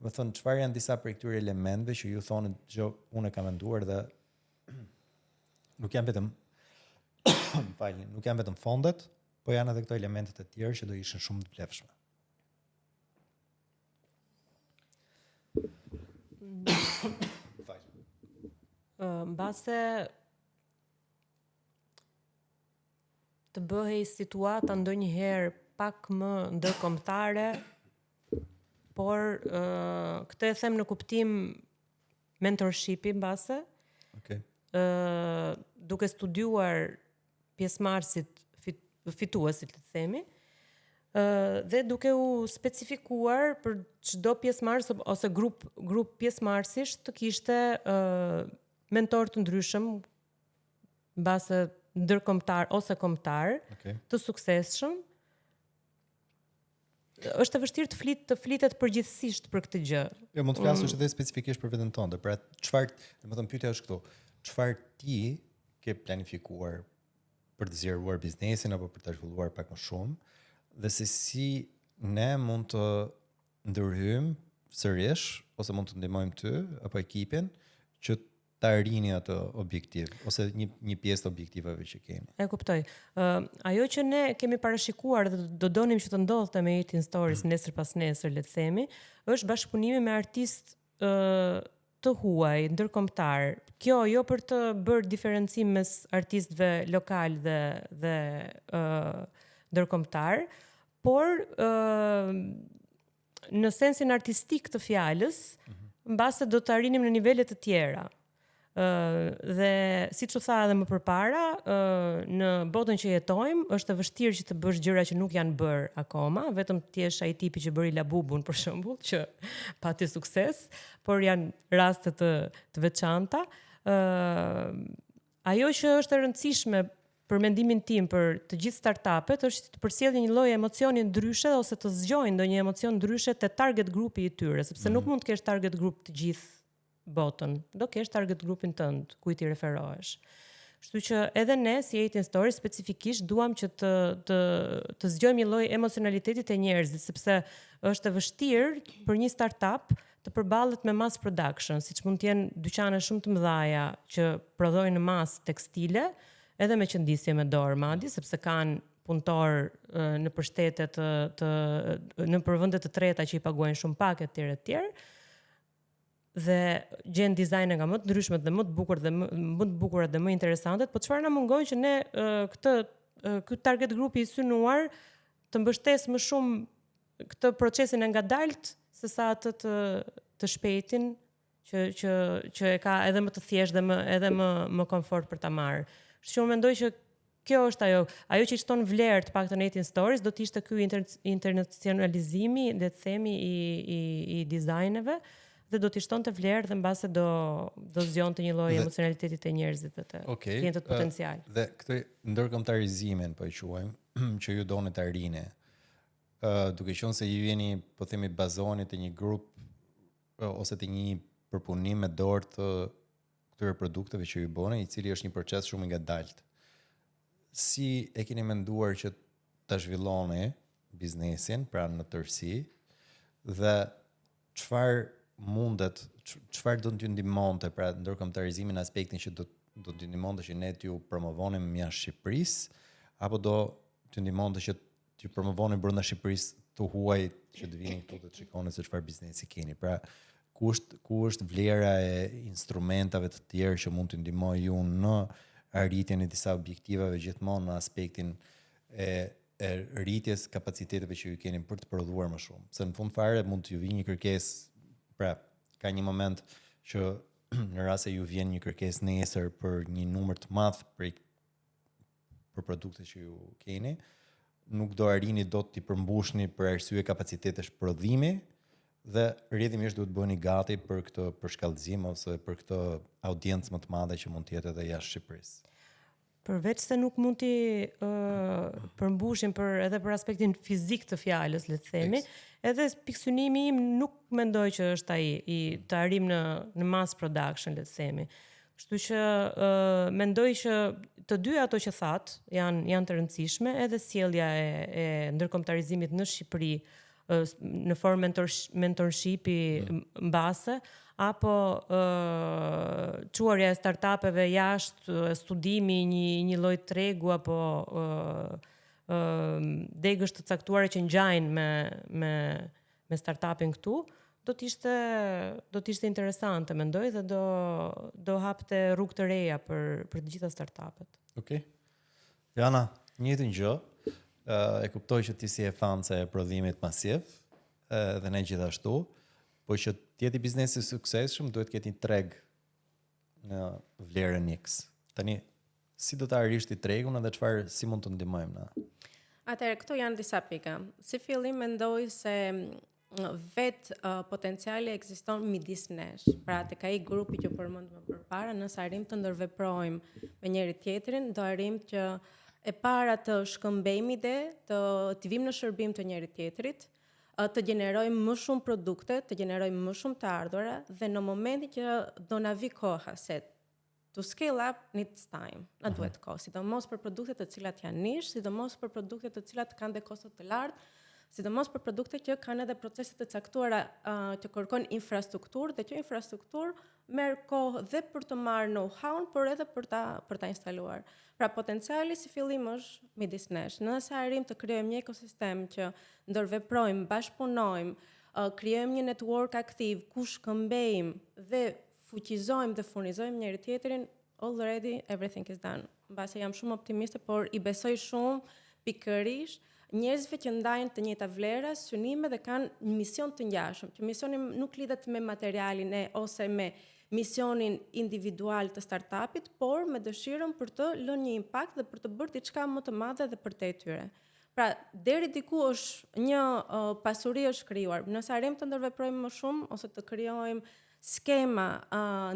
[SPEAKER 1] Më thënë, çfarë janë disa prej këtyre elementeve që ju thonë që unë e kam menduar dhe nuk janë vetëm nuk janë vetëm fondet, po janë edhe këto elementet e tjerë që do ishin shumë të vlefshme.
[SPEAKER 4] Mbase të bëhej situata ndonjëherë pak më ndërkombëtare, por këtë e them në kuptim mentorshipi mbase.
[SPEAKER 1] Okay.
[SPEAKER 4] Duke studiuar pjesëmarrësit fituesit, le të themi, dhe duke u specifikuar për çdo pjesëmarrës ose grup pjesëmarrësish të kishte mentor të ndryshëm mbase ndërkombëtar ose kombëtar,
[SPEAKER 1] Okay.
[SPEAKER 4] të suksesshëm. Është e vështirë të flitet përgjithsisht për këtë gjë.
[SPEAKER 1] Jo, mund të flasësh edhe specifikisht për veten tënde. Pra çfarë, domethënë pyetja është këtu. Çfarë ti ke planifikuar për të zgjeruar biznesin apo për ta zhvilluar pak më shumë dhe se si ne mund të ndërhyjmë sërish ose mund të ndihmojmë ty apo ekipin që ta arrini atë objektiv ose një pjesë të objektivave që kemi.
[SPEAKER 4] E kuptoj. Ajo që ne kemi parashikuar dhe do donim që të ndodhte me 18 Stories nesër pas nesër, le të themi, është bashkëpunimi me artist të huaj, ndërkombëtar. Kjo jo për të bërë diferencim mes artistëve lokal dhe ndërkombëtar, por në sensin artistik të fjalës, mbase do të arrinim në nivele të tjera. Dhe siç u tha edhe më përpara, në botën që jetojmë është e vështirë që të bësh gjëra që nuk janë bërë akoma, vetëm ti je ai tipi që bëri Labubun për shembull, që pati sukses, por janë raste të veçanta. Ajo që është e rëndësishme për mendimin tim për të gjithë startupet është të përcjellin një lloj emocioni ndryshe ose të zgjojnë ndonjë emocion ndryshe te target grupi i tyre, sepse nuk mund të kesh target grup të gjithë botën, do kesh target grupin tënd, kujt i referohesh. Kështu që edhe ne si 18 Stories specifikisht duam që të zgjojmë një lloj emocionaliteti te njerëzit, sepse është e vështirë për një startup të përballet me mass production, siç mund të jenë dyqane shumë të mëdha që prodhojnë në mas tekstile, edhe me qëndisje me dorë madje, sepse kanë punëtor në shtete në vende të treta që i paguajnë shumë pak etj. Dhe gjen dizajne nga më të ndryshmet dhe më të bukurat dhe më interesante, po çfarë na mungon që ne ky target grupi i synuar të mbështes më shumë këtë procesin e ngadalt se sa atë të shpejtin që e ka edhe më të thjesht dhe edhe më komfort për ta marrë. Kështu që unë mendoj që kjo është ajo që shton vlerë të paktën 18 Stories, do të ishte ky internacionalizimi, le të themi, i dizajneve, dhe do t'i shtonte vlerë dhe mbase do zgjonte një lloj emocionaliteti te njerëzit dhe te klientët potencial.
[SPEAKER 1] Dhe këtë ndërkombëtarizimin po e quajmë, që ju doni ta rini, duke qenë se ju jeni, po themi, bazoni te një grup ose te një përpunim me dorë të këtyre produkteve që ju bëni, i cili është një proces shumë i ngadalt. Si e keni menduar që ta zhvilloni biznesin, pra në tërësi, dhe çfarë do t'ju ndihmonte, pra ndërkombëtarizimin në aspektin që do t'ju ndihmonte që ne t'ju promovonim jashtë Shqipërisë, apo do t'ju ndihmonte që t'ju promovonim brenda Shqipërisë të huaj që të vini këtu të shikoni se çfarë biznesi keni. Pra, ku është vlera e instrumentave të tjerë që mund t'ju ndihmojë ju në arritjen e disa objektivave gjithmonë në aspektin e rritjes kapaciteteve që ju keni për të prodhuar më shumë. Se në fund fare mund t'ju vijë një kërkesë, pra ka një moment që në rast se ju vjen një kërkesë nesër për një numër të madh për produktet që ju keni, nuk do arrini dot t'i përmbushni për arsye kapacitetesh prodhimi, dhe rrjedhimisht duhet bëheni gati për këtë përshkallëzim ose për këtë audiencë më të madhe që mund të jetë edhe jashtë Shqipërisë.
[SPEAKER 4] Përveç se nuk mund t'i përmbushim edhe për aspektin fizik të fjalës, le të themi, edhe pikësynimi im nuk mendoj që është ai i të arrim në mass production, le të themi. Kështu që mendoj që të dy ato që that janë të rëndësishme, edhe sjellja e ndërkombëtarizimit në Shqipëri në formë mentorshipi mbase, apo çuarja e startupeve jashtë, studimi një lloj tregu apo degësh të caktuara që ngjajnë me startupin këtu, do t'ishte interesante, mendoj, dhe do hapte rrugë të reja për të gjitha startupet.
[SPEAKER 1] Okej. Jana, njëjtën gjë. E kuptoj që ti si e fan se prodhimit masiv, dhe ne gjithashtu, po që t'jeti biznesi suksesshëm duhet ketë një treg në vlerën X. Tani, si do ta arrish ti tregun edhe si mund të ndihmojmë na?
[SPEAKER 2] Atëherë, këto janë disa pika. Si fillim mendoj se potenciali ekziston midis nesh. Pra, tek ai grupi që përmendëm më përpara, nëse arrim të ndërveprojmë me njëri tjetrin, do arrim që e para të shkëmbejmë ide, të vim në shërbim të njëri tjetrit, të gjenerojmë më shumë produkte, të gjenerojmë më shumë të ardhura, dhe në momentin që do na vi koha se to scale up needs time, na duhet kohë, sidomos për produkte të cilat janë niche, sidomos për produkte të cilat kanë dhe kosto të lartë, sidomos për produkte që kanë edhe procese të caktuara që kërkojnë infrastrukturë, dhe që infrastrukturë merr kohë dhe për të marrë know-how, por edhe për ta instaluar. Pra, potenciali si fillim është midis nesh. Nëse arrim të krijojmë një ekosistem që ndërveprojmë, bashkëpunojmë, krijojmë një network aktiv ku shkëmbejmë dhe fuqizojmë dhe furnizojmë njëri tjetrin, already everything is done. Mbase jam shumë optimiste, por i besoj shumë pikërisht njerëzve që ndajnë të njëjta vlera, synime dhe kanë një mision të ngjashëm, që misioni nuk lidhet me materialin ose me misionin individual të startupit, por me dëshirën për të lënë një impakt dhe për të bërë diçka më të madhe dhe për te tyre. Pra, deri diku është një pasuri është krijuar. Nëse arrim të ndërveprojmë më shumë ose të krijojmë skema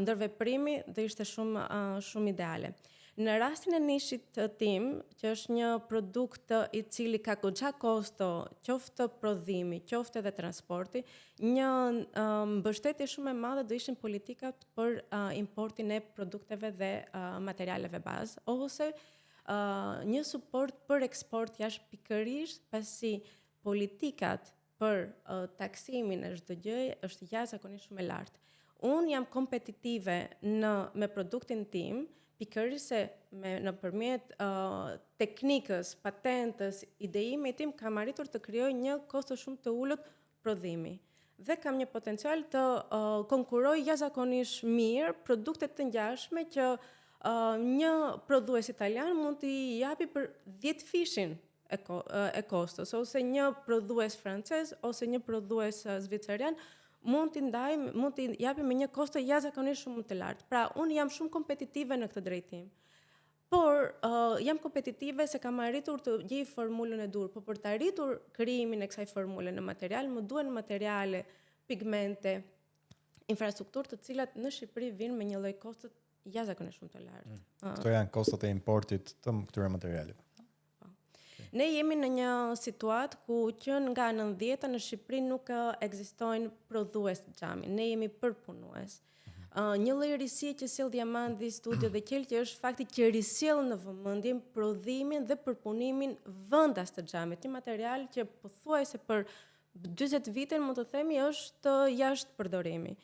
[SPEAKER 2] ndërveprimi, do ishte shumë ideale. Në rastin e nishit tim, që është një produkt i cili ka goxha kosto, qoftë prodhimi, qoftë edhe transporti, një mbështetje shumë e madhe do ishin politikat për importin e produkteve dhe materialeve bazë, ose një suport për eksport jashtë pikërisht, pasi politikat për taksimin e çdo gjëje është jashtëzakonisht shumë e lartë. Unë jam kompetitive me produktin tim, pikërisht se nëpërmjet teknikës, patentës, idejimit tim kam arritur të krijoj një kosto shumë të ulët prodhimi. Dhe kam një potencial të konkuroj jashtëzakonisht mirë produkte të ngjashme që një prodhues italian mund t'i japi për 10 fishin e kostos, ose një prodhues francez ose një prodhues zvicerian mund t'i japim me një kosto jashtëzakonisht shumë të lartë. Pra, unë jam shumë kompetitive në këtë drejtim. Por jam kompetitive se kam arritur të gjej formulën e dur, por për të arritur krijimin e kësaj formule në material, më duhen materiale, pigmente, infrastrukturë të cilat në Shqipëri vinë me një lloj kosto jashtëzakonisht shumë të lartë.
[SPEAKER 1] Këto janë kostot e importit të këtyre materialeve.
[SPEAKER 2] Ne jemi në një situatë ku që nga 90-ta në Shqipëri nuk ekzistojnë prodhues të xhamit. Ne jemi përpunues. Një lloj risie që sjell Diamandi Studio dhe Qelqi është fakti që risjell në vëmendje prodhimin dhe përpunimin vendas të xhamit, një material që pothuajse për 40 vite mund të themi është jashtë përdorimi.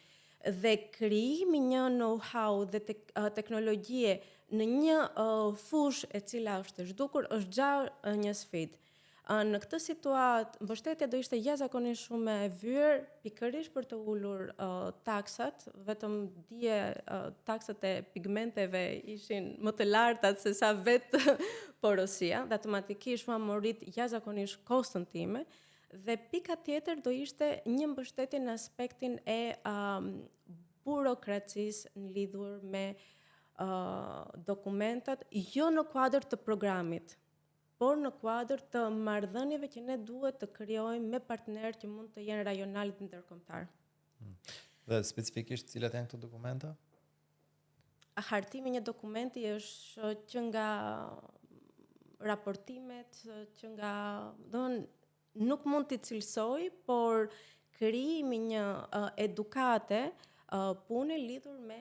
[SPEAKER 2] Dhe krijimi një know-how dhe teknologjie në një fushë e cila është e zhdukur është gjatë një sfidë. Në këtë situatë, mbështetja do ishte jashtëzakonisht shumë e vyer, pikërisht për të ulur taksat, vetëm dje taksat e pigmenteve ishin më të larta se sa vetë porosia, dhe automatikisht mua më rrit jashtëzakonisht koston time. Dhe pika tjetër do ishte një mbështetje në aspektin e burokracisë në lidhur me dokumentat, jo në kuadër të programit, por në kuadër të marrëdhënieve që ne duhet të krijojmë me partnerë që mund të jenë rajonal dhe ndërkombëtar.
[SPEAKER 1] Dhe specifikisht cilat janë këto dokumenta?
[SPEAKER 2] Hartimi një dokumenti është që nga raportimet, që nga nuk mund t'i cilësoj, por krijimi një edukate pune lidhur me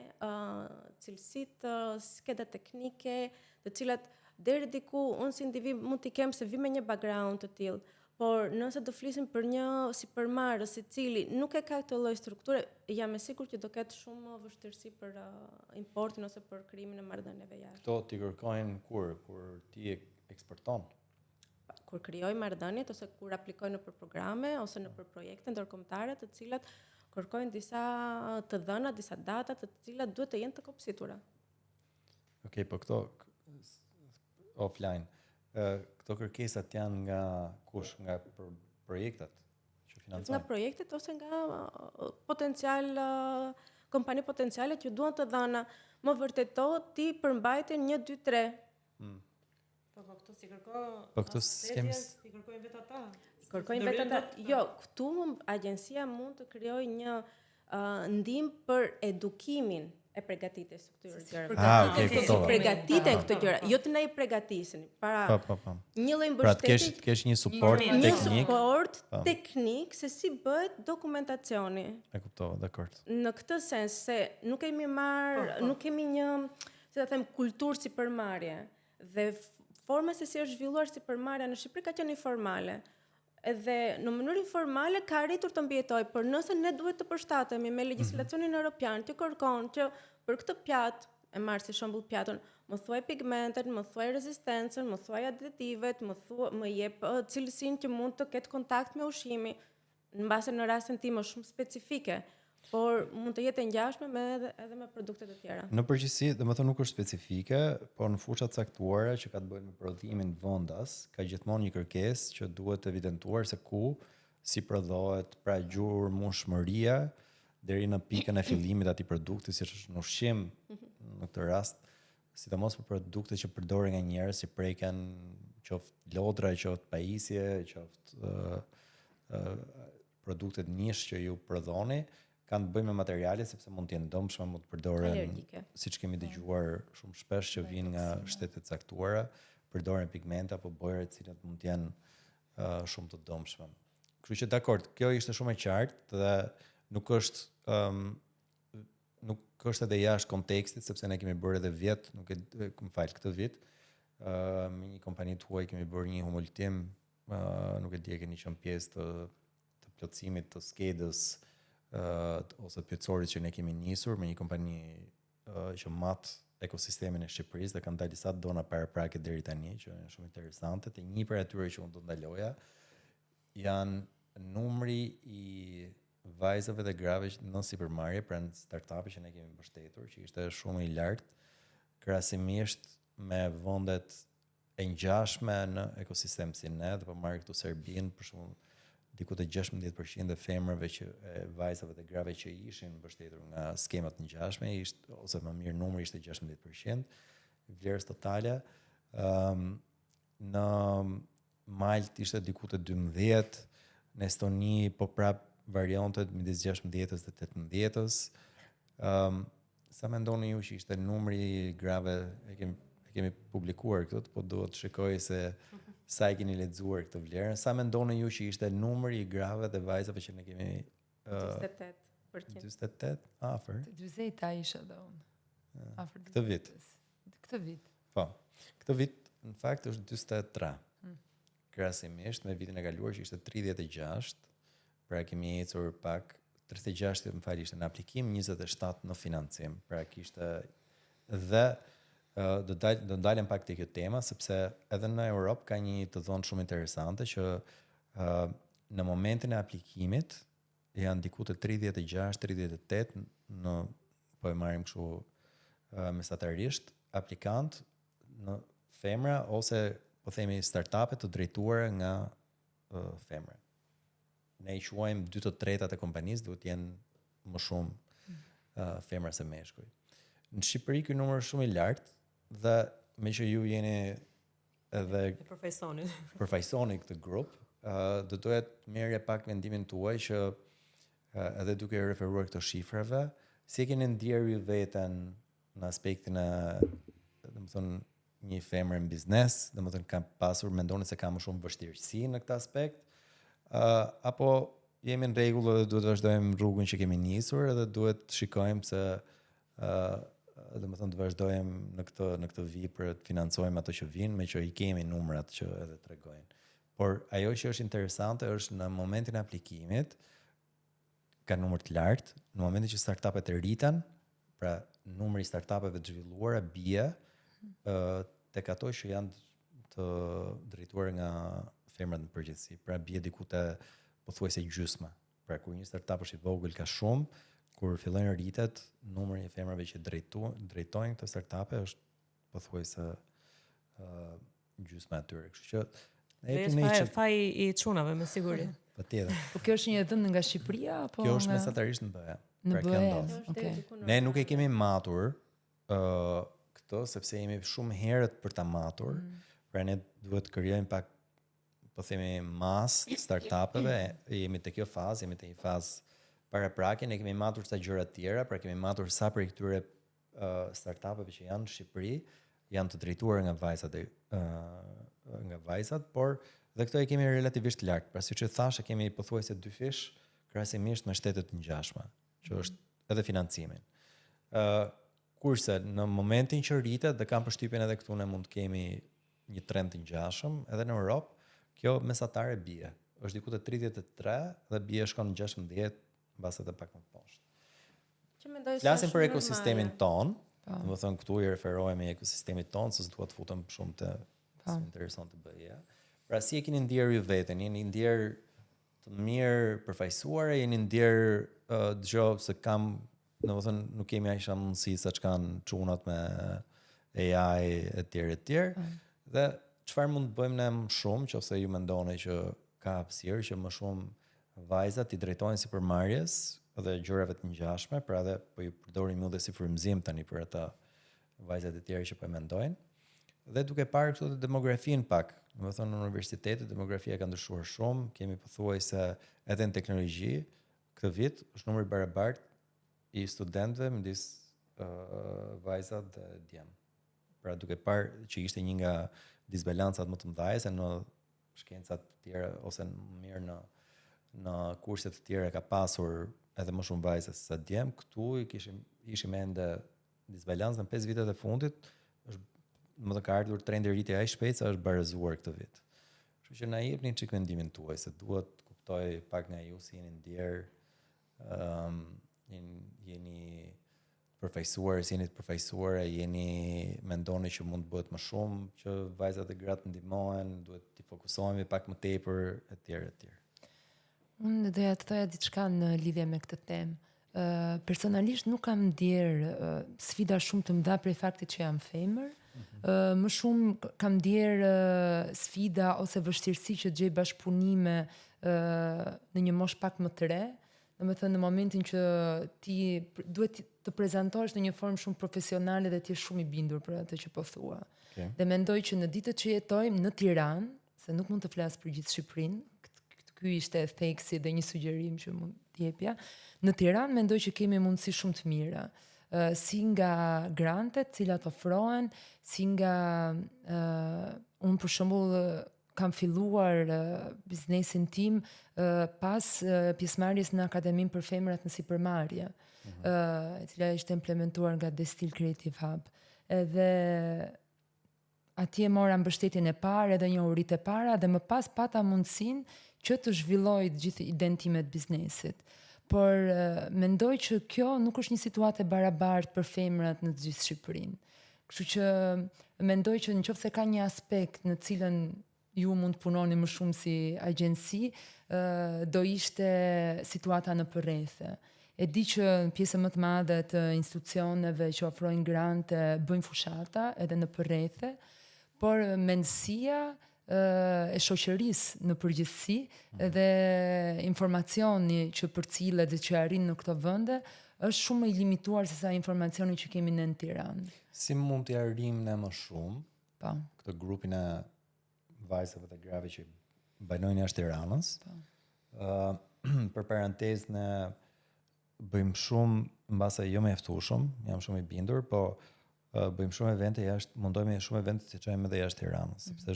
[SPEAKER 2] cilësitë skeda teknike, të cilat deri diku unë si individ mund t'i kem se vi me një background të tillë, por nëse do flisim për një sipërmarrës i cili nuk e ka këtë lloj strukture, jam e sigurt që do ketë shumë vështirësi për importin ose për krijimin e marrëdhënieve jashtë.
[SPEAKER 1] Këto ti kërkojnë kur ti eksporton?
[SPEAKER 2] Kur krijoj marrëdhëniet ose kur aplikoj në për programe ose në për projekte ndërkombëtare të cilat kërkojnë disa të dhëna, disa data të cilat duhet të jenë të kopësitura.
[SPEAKER 1] Okej, po këto offline. Këto kërkesat janë nga kush? Nga projektet që financojnë?
[SPEAKER 2] Nga projektet ose nga kompani potenciale që duan të dhëna. Më vërteto ti përmbajtjen 1, 2, 3.
[SPEAKER 4] Po këto si kërko.
[SPEAKER 1] Po këto skemi
[SPEAKER 4] i kërkojnë vetë ata.
[SPEAKER 2] Kërkojnë vetë ata. Jo, këtu agjencia mund të krijojë një ndihmë për edukimin e përgatitjes së këtyre gjërave. Përgatiten këto gjëra, jo të na i përgatisin. Para një lloj mbështetje.
[SPEAKER 1] Pra kesh një suport teknik.
[SPEAKER 2] Një suport teknik se si bëhet dokumentacioni.
[SPEAKER 1] E kuptova, dakord.
[SPEAKER 2] Në këtë sens se nuk kemi nuk kemi një, si ta them, kulturë sipërmarrje dhe forma se si është zhvilluar sipërmarrja në Shqipëri ka qenë informale. Edhe në mënyrë informale ka arritur të mbijetoj, por nëse ne duhet të përshtatemi me legjislacionin evropian që kërkon që për këtë pjatë, e marr si shembull pjatën, më thuaj pigmentet, më thuaj rezistencën, më thuaj aditivet, më jep cilësinë që mund të ketë kontakt me ushqimi, mbase në rastin tim është shumë specifike, por mund të jetë e ngjashme edhe me produktet e tjera.
[SPEAKER 1] Në përgjithësi, domethënë nuk është specifike, por në fushat caktuara që ka të bëjë me prodhimin vendas, ka gjithmonë një kërkesë që duhet evidentuar se ku, si prodhohet, pra gjurmëshmëria deri në pikën e fillimit atij produkti, siç është në ushqim në këtë rast, sidomos për produkte që përdoren nga njerëz, si preken, qoftë lodra, qoftë pajisje, qoftë produktet nish që ju prodhoni, kanë të bëjnë me materiale sepse mund të jenë dëmshme, mund të përdoren, siç kemi dëgjuar shumë shpesh që vijnë nga shtete të caktuara, përdoren pigmenta apo bojra të cilat mund të jenë shumë të dëmshme. Kështu që dakord, kjo ishte shumë e qartë dhe nuk është edhe jashtë kontekstit sepse ne kemi bërë edhe vjet, këtë vit, me një kompani tuaj kemi bërë një humultim, nuk e di, keni qenë pjesë të plotësimit të skedës ose pyetësorit që ne kemi nisur me një kompani që mat ekosistemin e Shqipërisë dhe kanë dalë disa dona paraprake deri tani që janë shumë interesante. Të një për atyre që unë do ndaloja janë numri i vajzave dhe grave në sipërmarrje pranë startupi që ne kemi mbështetur, që ishte shumë i lartë krahasimisht me vendet e ngjashme në ekosistem si ne, dhe po marr këtu Serbinë, për shembull, diku të 16% e femrave e vajzave dhe grave që ishin mbështetur nga skemat të ngjashme, ose më mirë numri ishte 16%, vlerës totale. Në Maltë ishte diku të 12, në Estoni po prap variantet midis 16-s dhe 18-s. Sa mendoni ju që ishte numri i grave, e kemi publikuar këtë, po duhet të shikoj se sa e keni lexuar këtë vlerën. Sa mendoni ju që ishte numri i grave dhe vajzave që ne kemi
[SPEAKER 2] 28%.
[SPEAKER 1] 28? Afër.
[SPEAKER 3] 40 isha dhe unë. Afër
[SPEAKER 1] Këtë vit.
[SPEAKER 3] Këtë vit.
[SPEAKER 1] Po. Këtë vit në fakt është 43. Krahasimisht me vitin e kaluar që ishte 36, pra kemi ecur pak 36 më fal ishte në aplikim, 27 në financim. Pra kishte dhe do dalem pak te kjo tema sepse edhe në Europë ka një të dhënë shumë interesante që në momentin e aplikimit janë diku të 36-38 në po e marrim kështu mesatarisht aplikant në femra ose po themi startupe të drejtuara nga femra. Ne i quajmë 2/3 e kompanisë duhet jenë më shumë femra se meshkuj. Në Shqipëri ky numër është shumë i lartë dhe me që ju jeni edhe përfaqësoni këtë grup, do duhet merrje pak mendimin tuaj që edhe duke referuar këto shifrave, si e keni ndjerë ju veten në aspektin e, domethënë, një femër në biznes, domethënë kam pasur, mendoni se ka më shumë vështirësi në këtë aspekt, apo jemi në rregull dhe duhet të vazhdojmë rrugën që kemi nisur edhe duhet të shikojmë se domethënë të vazhdojmë në këtë vijë për të financojmë ato që vinë, me që i kemi numrat që edhe tregojnë. Por ajo që është interesante është në momentin e aplikimit ka numër të lartë, në momentin që startupet e rriten, pra numri i startupeve të zhvilluara bie tek ato që janë të drejtuar nga femrat në përgjithësi. Pra bie diku te pothuajse gjysma. Pra kur një startup është i vogël ka shumë, kur fillojnë rritet, numri i femrave që drejtojnë këto startupe është pothuajse gjysma e tyre. Kështu që
[SPEAKER 4] ne faj i çunave me siguri.
[SPEAKER 1] Patjetër.
[SPEAKER 3] Po kjo është një dhënë nga Shqipëria apo
[SPEAKER 1] kjo është mesatarisht në BE.
[SPEAKER 3] Në BE. Okay.
[SPEAKER 1] Ne nuk e kemi matur këto sepse jemi shumë herët për ta matur. Pra ne duhet të krijojmë pak po themi mas startupeve, jemi te kjo fazë, jemi te një fazë paraprake, ne kemi matur sa gjëra të tjera, pra kemi matur sa prej këtyre startupeve që janë në Shqipëri, janë të drejtuar nga vajzat, por dhe këto e kemi relativisht lart. Pra siç e thash, kemi pothuajse 2 fish krahasimisht me shtetet të ngjashme, që është edhe financimin. Kurse në momentin që rritet dhe kam përshtypjen edhe këtu ne mund të kemi një trend të ngjashëm edhe në Europë, kjo mesatare bie. Është diku te 33 dhe bie shkon në 16 mbase edhe pak më poshtë. Flasim për ekosistemin ton, domethënë këtu i referohemi ekosistemit ton, se s'dua të futem shumë te interesante BE. Pra si e keni ndjerë ju veten? Jeni ndjerë të mirë përfaqësuar, jeni ndjerë dëgjoj se kam, domethënë nuk kemi aq shumë mundësi sa ç'kan çunat me AI etj. Dhe çfarë mund të bëjmë ne më shumë, nëse ju mendoni që ka hapësirë që më shumë vajzat i drejtojnë sipërmarrjes dhe gjërave të ngjashme, pra edhe po ju përdorim ju dhe si frymëzim tani për ata vajzat e tjerë që po mendojnë. Dhe duke parë këtu demografinë pak, domethënë në universitetet demografia ka ndryshuar shumë, kemi pothuajse edhe në teknologji këtë vit është numri barabartë i studentëve midis vajzat dhe djem. Pra duke parë që ishte një nga disbalancat më të mëdha se në shkencat të tjera ose mirë në kurset të tjera ka pasur edhe më shumë vajza se sa djem, këtu ishim ende disbalancë në 5 vitet e fundit, më të ka ardhur trendi rritje aq shpejt sa është barazuar këtë vit. Kështu që na jepni çik mendimin tuaj se duhet kuptoj pak nga ju si jeni ndjer, jeni përfaqësuar, si jeni të përfaqësuar, mendoni që mund të bëhet më shumë, që vajzat e gratë ndihmohen, duhet të fokusohemi pak më tepër etj.
[SPEAKER 3] Unë doja të thoja diçka në lidhje me këtë temë. Personalisht nuk kam ndjerë sfida shumë të mëdha për faktit që jam femër. Më shumë kam ndjerë sfida ose vështirësi që gjej bashkëpunime në një moshë pak më të re. Domethënë në momentin që ti duhet të prezantohesh në një formë shumë profesionale dhe ti je shumë i bindur për atë që po thua.
[SPEAKER 1] Okay.
[SPEAKER 3] Dhe mendoj që në ditët që jetojmë në Tiranë, se nuk mund të flas për gjithë Shqipërinë, ky ishte theksi dhe një sugjerim që mund t'jepja. Në Tiranë mendoj që kemi mundësi shumë të mira, si nga grantet cilat ofrohen, si nga unë për shembull kam filluar biznesin tim pas pjesëmarrjes në Akademinë për Femrat në Sipërmarrje, e cila ishte implementuar nga Destil Creative Hub. Edhe atje mora mbështetjen e parë edhe një uritë e para dhe më pas pata mundësinë që të zhvilloj të gjithë identimet biznesit. Por mendoj që kjo nuk është një situatë e barabartë për femrat në të gjithë Shqipërinë. Kështu që mendoj që nëse ka një aspekt në cilën ju mund të punoni më shumë si agjenci, do ishte situata në përrethë. E di që në pjesën më të madhe të institucioneve që ofrojnë grante bëjnë fushata edhe në përrethë, por mendësia e shoqërisë në përgjithësi dhe informacioni që përcillet dhe që arrin në këto vende është shumë i limituar se sa informacioni që kemi në Tiranë.
[SPEAKER 1] Si mund t'i arrim ne më shumë
[SPEAKER 3] Po.
[SPEAKER 1] këtë grupin e vajzave dhe grave që banojnë jashtë Tiranës? Për parantezë ne bëjmë shumë mbase jo më eftushëm, jam shumë i bindur, po bëjmë shumë evente jashtë, mundohemi shumë evente të çojmë edhe jashtë Tiranës, sepse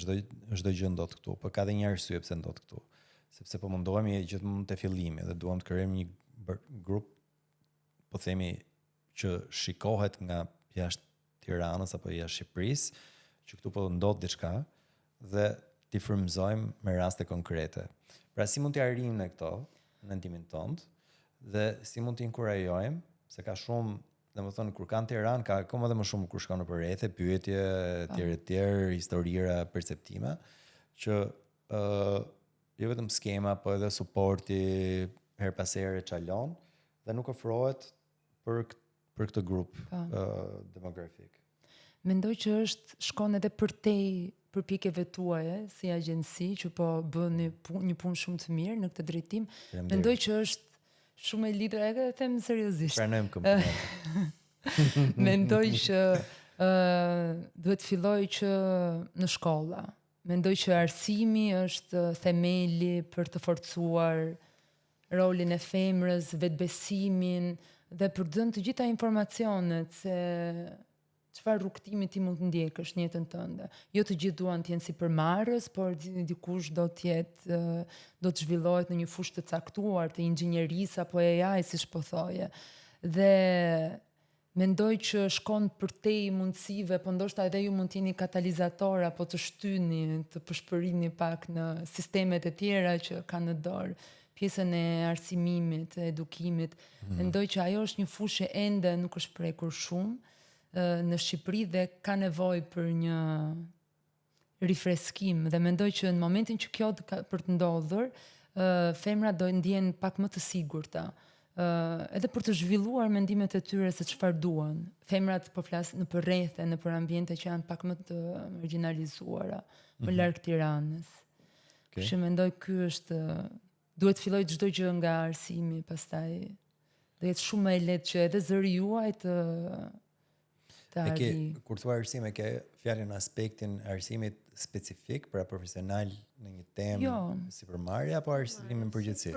[SPEAKER 1] çdo gjë ndodh këtu, por ka edhe një arsye pse ndodh këtu. Sepse po mundohemi gjithmonë te fillimi dhe duam të krijojmë një grup, po themi, që shikohet nga jashtë Tiranës apo jashtë Shqipërisë, që këtu po ndodh diçka dhe t'i frymëzojmë me raste konkrete. Pra si mund t'i arrijmë ne këto në mendimin tonë dhe si mund t'i inkurajojmë, se ka shumë, domethënë kur kanë Tiranë ka akoma dhe më shumë kur shkon në përrethë, pyetje tjerë, historira, perceptime, që jo vetëm skema, po edhe suporti her pas here çalon dhe nuk ofrohet për këtë grup demografik.
[SPEAKER 3] Mendoj që shkon edhe përtej përpjekjeve tuaja si agjenci që po bën një punë shumë të mirë në këtë drejtim. Mendoj që është shumë e lidhur, edhe them seriozisht.
[SPEAKER 1] Pranojmë komplimente.
[SPEAKER 3] Mendoj që duhet filloj që në shkolla. Mendoj që arsimi është themeli për të forcuar rolin e femrës, vetbesimin dhe për të dhënë të gjitha informacionet se çfarë rrugtimi ti mund të ndjekësh në jetën tënde. Jo të gjithë duan të jenë sipërmarrës, por dikush do të zhvillohet në një fushë të caktuar të inxhinierisë apo AI, siç po thoje. Dhe mendoj që shkon përtej mundësive, po ndoshta edhe ju mund të jeni katalizator apo të shtyni, të përshpërini pak në sistemet e tjera që kanë në dorë, pjesën e arsimimit, e edukimit. Mendoj që ajo është një fushë ende nuk është prekur shumë në Shqipëri dhe ka nevojë për një rifreskim dhe mendoj që në momentin që kjo për të ndodhur, femrat do ndjen pak më të sigurta. Edhe për të zhvilluar mendimet e tyre se çfarë duan. Femrat po flas në përrethë, në për ambiente që janë pak më të marginalizuara, më larg Tiranës. Kështu mendoj ky është duhet filloj çdo gjë nga arsimi, pastaj do jetë shumë më e lehtë që edhe zëri juaj të
[SPEAKER 1] kur thua arsim, e ke fjalën aspektin arsimit specifik pra profesional në një temë sipërmarrje apo arsimin përgjithësi?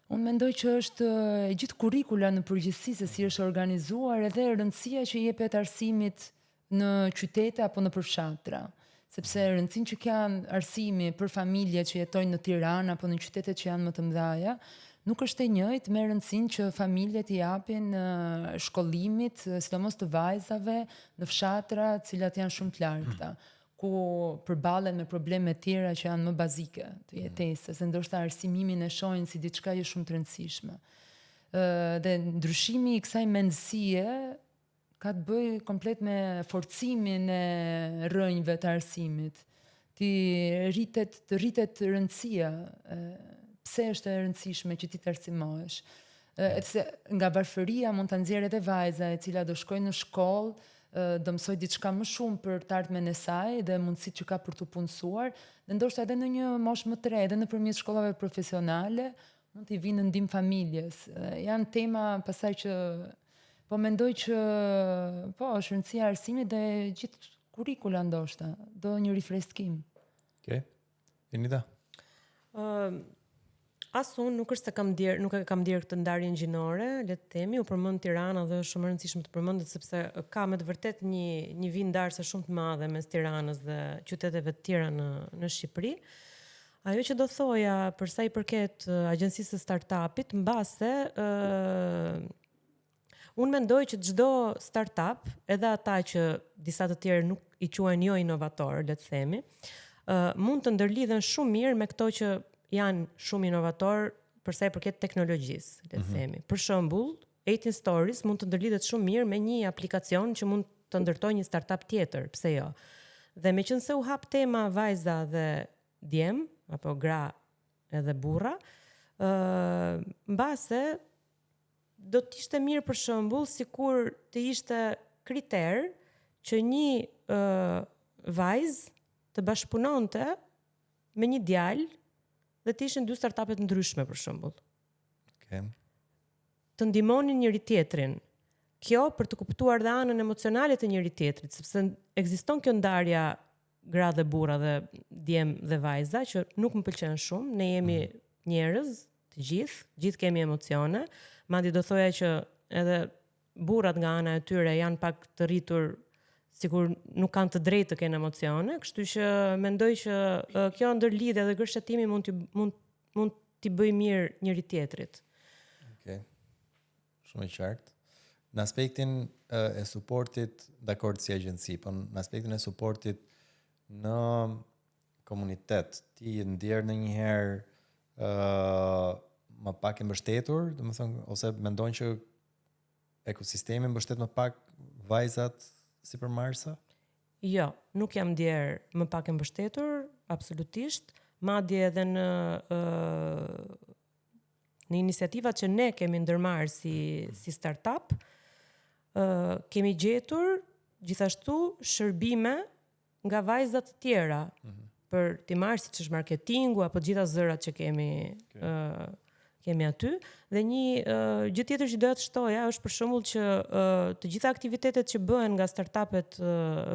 [SPEAKER 3] Unë mendoj që është e gjithë kurrikula në përgjithësi se si është organizuar edhe rëndësia që jepet arsimit në qytete apo në përfshatra. Sepse rëndësinë që kanë arsimi për familje që jetojnë në Tiranë apo në qytetet që janë më të mëdha, nuk është e njëjtë me rëndësinë që familjet i japin shkollimit, sidomos të vajzave në fshatra, të cilat janë shumë të largëta, ku përballen me probleme të tjera që janë më bazike të jetesës, dhe ndoshta arsimimin e shohin si diçka jo shumë të rëndësishme. Dhe ndryshimi i kësaj mendësie ka të bëjë komplet me forcimin e rrënjve të arsimit. Të rritet rëndësia, pse është e rëndësishme që ti të arsimohesh. Nga varfëria mund ta nxjerrë edhe vajza e cila do shkojë në shkollë do mësoj diçka më shumë për të ardhmen e saj dhe mundësitë që ka për të punësuar, dhe ndoshta edhe në një moshë më të re, edhe nëpërmjet shkollave profesionale, mund t'i vinë në ndihmë familjes. Janë tema pasaj që po mendoj që po është rëndësia e arsimit dhe gjithë kurrikula ndoshta do një rifreskim.
[SPEAKER 1] Okej. Enida.
[SPEAKER 4] As unë nuk është se nuk e kam ndier këtë ndarjen gjinore, le të themi, u përmend Tirana dhe është shumë e rëndësishme të përmendet sepse ka me të vërtet një vit ndarëse shumë të madhe mes Tiranës dhe qyteteve të tjera në Shqipëri. Ajo që do thoja për sa i përket agjencisë së startupit, mbase unë mendoj që çdo startup, edhe ata që disa të tjerë nuk i quajnë jo inovator, le të themi, mund të ndërlidhen shumë mirë me këto që janë shumë inovator për sa i përket teknologjisë, le të themi. Për shembull, 18 Stories mund të ndërlidhet shumë mirë me një aplikacion që mund të ndërtojë një startup tjetër, pse jo. Dhe meqense u hap tema vajza dhe djem, apo gra edhe burra, mbase do të ishte mirë për shembull sikur të ishte kriter që një vajzë të bashkëpunonte me një djalë dhe të ishin dy startupet ndryshme për shembull.
[SPEAKER 1] Okej.
[SPEAKER 4] Të ndihmonin njëri tjetrin. Kjo për të kuptuar dhe anën emocionale të njëri tjetrit, sepse ekziston kjo ndarja gra dhe burra dhe djem dhe vajza që nuk më pëlqen shumë. Ne jemi njerëz, të gjithë kemi emocione. Madje do thoja që edhe burrat nga ana e tyre janë pak të rritur sikur nuk kanë të drejtë të kenë emocione, kështu që mendoj që kjo ndërlidhje dhe gërshetimi mund t'i bëj mirë njëri tjetrit.
[SPEAKER 1] Okej. Shumë e qartë. Në aspektin e suportit, dakord si agjenci, po në aspektin e suportit në komunitet, ti ndjer ndonjëherë më pak e mbështetur, domethënë, ose mendon që ekosistemi mbështet më pak vajzat si për Marsa?
[SPEAKER 4] Jo, nuk jam ndjer më pak e mbështetur, absolutisht. Madje edhe në iniciativat që ne kemi ndërmarrë si startup, kemi gjetur gjithashtu shërbime nga vajzat të tjera për t'i marrë siç është marketingu apo gjitha zërat që kemi aty. Dhe një gjë tjetër që doja të shtoja është për shembull që të gjitha aktivitetet që bëhen nga startupet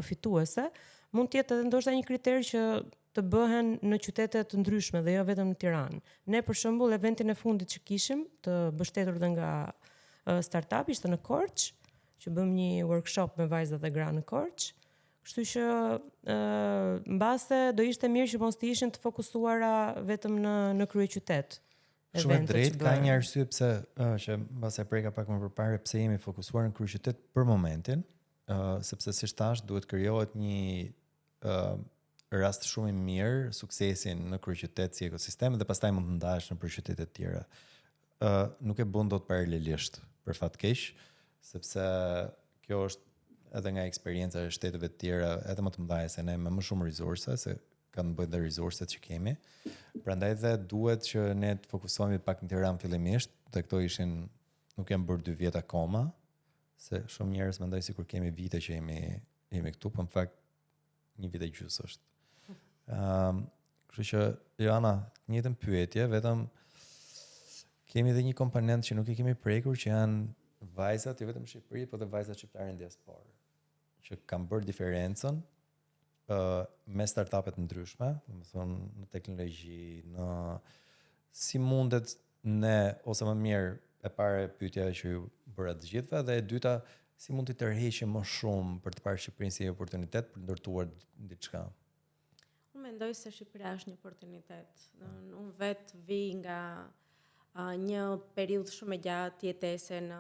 [SPEAKER 4] fituese mund të jetë edhe ndoshta një kriter që të bëhen në qytete të ndryshme dhe jo vetëm në Tiranë. Ne për shembull eventin e fundit që kishim të mbështetur dhe nga startup ishte në Korçë, që bëm një workshop me vajza dhe gra në Korçë. Kështu që mbase do ishte mirë që mos të ishin të fokusuara vetëm në kryeqytet.
[SPEAKER 1] Shumë drejt, ka një arsye pse që mbase preka pak më përpara pse jemi fokusuar në kryeqytet për momentin, sepse si thash duhet krijohet një rast shumë i mirë suksesin në kryeqytet si ekosistem dhe pastaj mund të ndahesh në qytete të tjera. Nuk e bën dot paralelisht, për fat keq, sepse kjo është edhe nga eksperienca e shteteve të tjera, edhe më të mëdha se ne me më shumë resurse, se kanë bëjë dhe resurset që kemi. Prandaj dhe duhet që ne të fokusohemi pak në Tiranë fillimisht, dhe këto nuk janë bërë 2 vjet akoma, se shumë njerëz mendojnë sikur kemi vite që jemi këtu, por në fakt 1 vit e gjysmë është. Kështu që Joana, një njëjtën pyetje, vetëm kemi edhe një komponent që nuk e kemi prekur, që janë vajzat, jo vetëm në Shqipëri, por edhe vajzat shqiptare në diasporë, që kanë bërë diferencën me startupet ndryshme, domethënë në teknologji, në si mundet ne, ose më mirë, e para pyetja që ju bëra të gjithëve, dhe e dyta, si mund të tërheqim më shumë për të parë Shqipërinë si oportunitet për të ndërtuar diçka.
[SPEAKER 2] Unë mendoj se Shqipëria është një oportunitet. Unë vetë vi nga një periudhë shumë e gjatë jetese në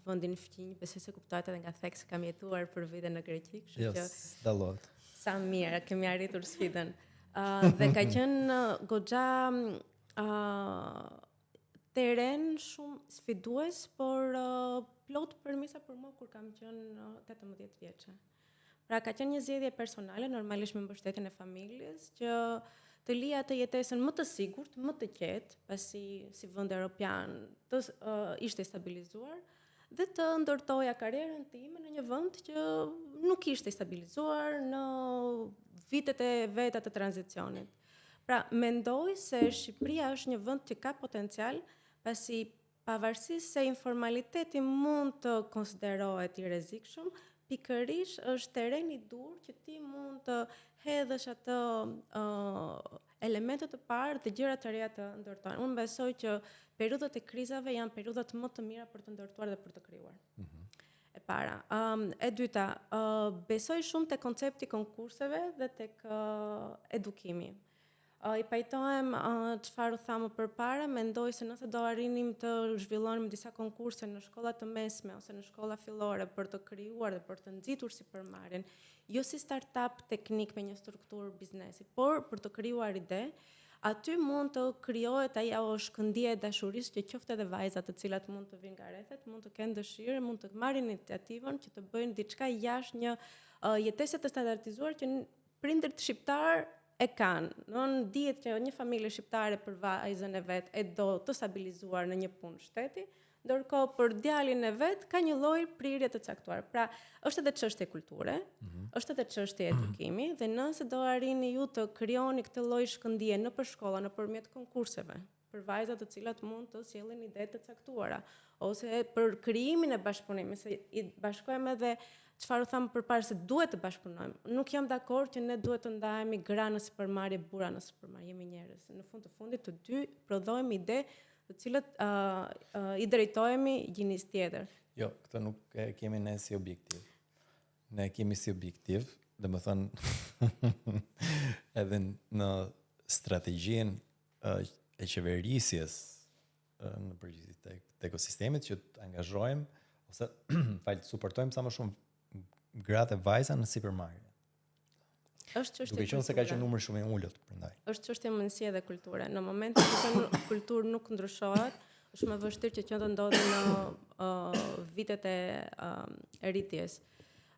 [SPEAKER 2] vendin fqinj, besoj se kuptohet edhe nga thekë se kam jetuar për vite në Greqi, kështu që
[SPEAKER 1] dallohet.
[SPEAKER 2] Sa mirë, kemi arritur sfidën. Dhe ka qenë goxha teren shumë sfidues, por plot përmisa për mua kur kam qenë 18 vjeçe. Pra ka qenë një zgjedhje personale, normalisht me mbështetjen e familjes, që të lija të jetesën më të sigurt, më të qetë, pasi si vend evropian ishte stabilizuar, dhe të ndërtoja karrierën time në një vend që nuk ishte i stabilizuar në vitet e veta të tranzicionit. Pra, mendoj se Shqipëria është një vend që ka potencial, pasi pavarësisht se informaliteti mund të konsiderohet i rrezikshëm, pikërisht është terren i dur që ti mund të hedhësh atë elementet të parë dhe gjërat të reja të ndërtojnë. Unë besoj që periudhat e krizave janë periudhat më të mira për të ndërtuar dhe për të krijuar. E para. E dyta, besoj shumë te koncepti konkurseve dhe tek edukimi. I pajtohem çfarë u thamë përpara, mendoj se nëse do arrinim të zhvillonim disa konkurse në shkollat të mesme ose në shkolla fillore për të krijuar dhe për të nxitur sipërmarrjen, jo si startup teknik me një strukturë biznesi, por për të krijuar ide, aty mund të krijohet ajo shkëndijë e dashurisë që qoftë edhe vajzat të cilat mund të vinë nga rrethet, mund të kenë dëshirë, mund të marrin iniciativën që të bëjnë diçka jashtë një jetese të standardizuar që prindërit shqiptar e kanë. Dihet që një familje shqiptare për vajzën e vet e do të stabilizuar në një punë shteti, ndërkohë për djalin e vet ka një lloj prirje të caktuar. Pra, është edhe çështje kulture, është edhe çështje edukimi dhe nëse do arrini ju të krijoni këtë lloj shkëndije nëpër shkolla nëpërmjet konkurseve për vajzat të cilat mund të sjellin ide të caktuara ose për krijimin e bashkëpunimit, se i bashkojmë edhe çfarë u thamë përpara se duhet të bashkëpunojmë. Nuk jam dakord që ne duhet të ndahemi gra në sipërmarrje, burra në sipërmarrje, jemi njerëz. Në fund të fundit të dy prodhojmë ide të cilat i drejtohemi gjinis tjetër.
[SPEAKER 1] Jo, këtë nuk e kemi ne si objektiv. Ne kemi si objektiv, domethënë edhe në strategjinë e qeverisjes në përgjithësi të ekosistemit që të angazhojmë ose të suportojmë sa më shumë gratë e vajza në sipërmarrje.
[SPEAKER 2] Është çështje.
[SPEAKER 1] Duke qenë se ka qenë numër shumë i ulët prandaj.
[SPEAKER 2] Është çështje mendësie dhe kulture. Në momentin që kultura nuk ndryshohet, është më vështirë që të ndodhi në vitet e rritjes.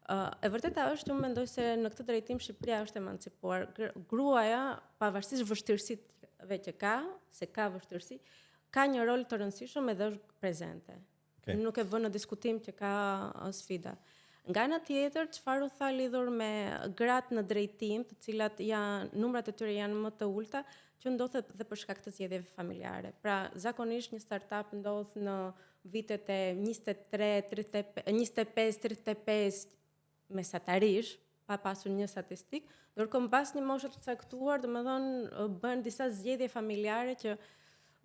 [SPEAKER 2] E vërteta është që unë mendoj se në këtë drejtim Shqipëria është emancipuar. Gruaja, pavarësisht vështirësive që ka, se ka vështirësi, ka një rol të rëndësishëm edhe është prezente. Okay. Nuk e vënë në diskutim që ka sfida. Nga ana tjetër, çfarë u tha lidhur me gratë në drejtim, të cilat numrat e tyre janë më të ulta, që ndodhet dhe për shkak të zgjedhjeve familjare. Pra, zakonisht një startup ndodh në vitet e 25-35 mesatarish, pa pasur një statistik, ndërkohë mbas një moshe të caktuar, domethënë bën disa zgjedhje familjare që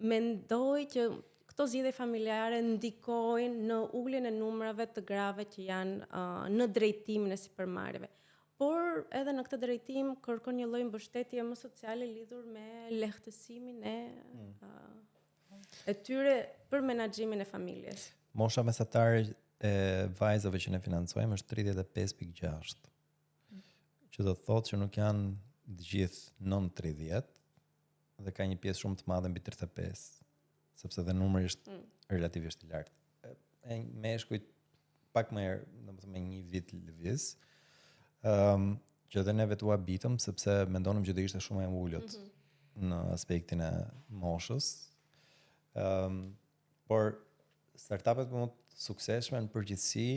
[SPEAKER 2] mendoj që këto zgjedhje familjare ndikojnë në uljen e numrave të grave që janë në drejtimin e sipërmarrjeve. Por edhe në këtë drejtim kërkon një lloj mbështetje më sociale lidhur me lehtësimin e tyre për menaxhimin e familjes.
[SPEAKER 1] Mosha mesatare e vajzave që ne financojmë është 35.6. Që do të thotë që nuk janë të gjithë nën 30 dhe ka një pjesë shumë të madhe mbi 35, sepse dhe numri është relativisht i lartë. Meshkujt pak më herë, domethënë me një vit lëviz, që dhe neve t'u habitëm sepse mendonim që do ishte shumë e ulët në aspektin e moshës. Por startupet më të suksesshme në përgjithësi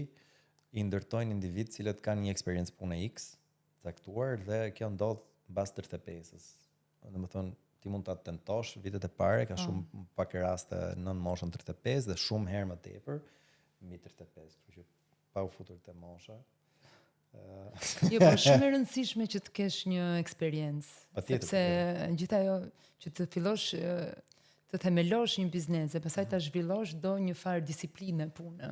[SPEAKER 1] i ndërtojnë individ cilët kanë një eksperiencë pune X caktuar dhe kjo ndodh mbas 35-s. Domethënë ti mund ta tentosh vitet e parë, ka shumë pak raste nën moshën 35 dhe shumë herë më tepër mbi 35, kështu që pa u futur te mosha.
[SPEAKER 3] Jo, por shumë e rëndësishme që të kesh një eksperiencë, sepse gjithë ajo që të fillosh të themelosh një biznes e pastaj ta zhvillosh do një farë disipline pune,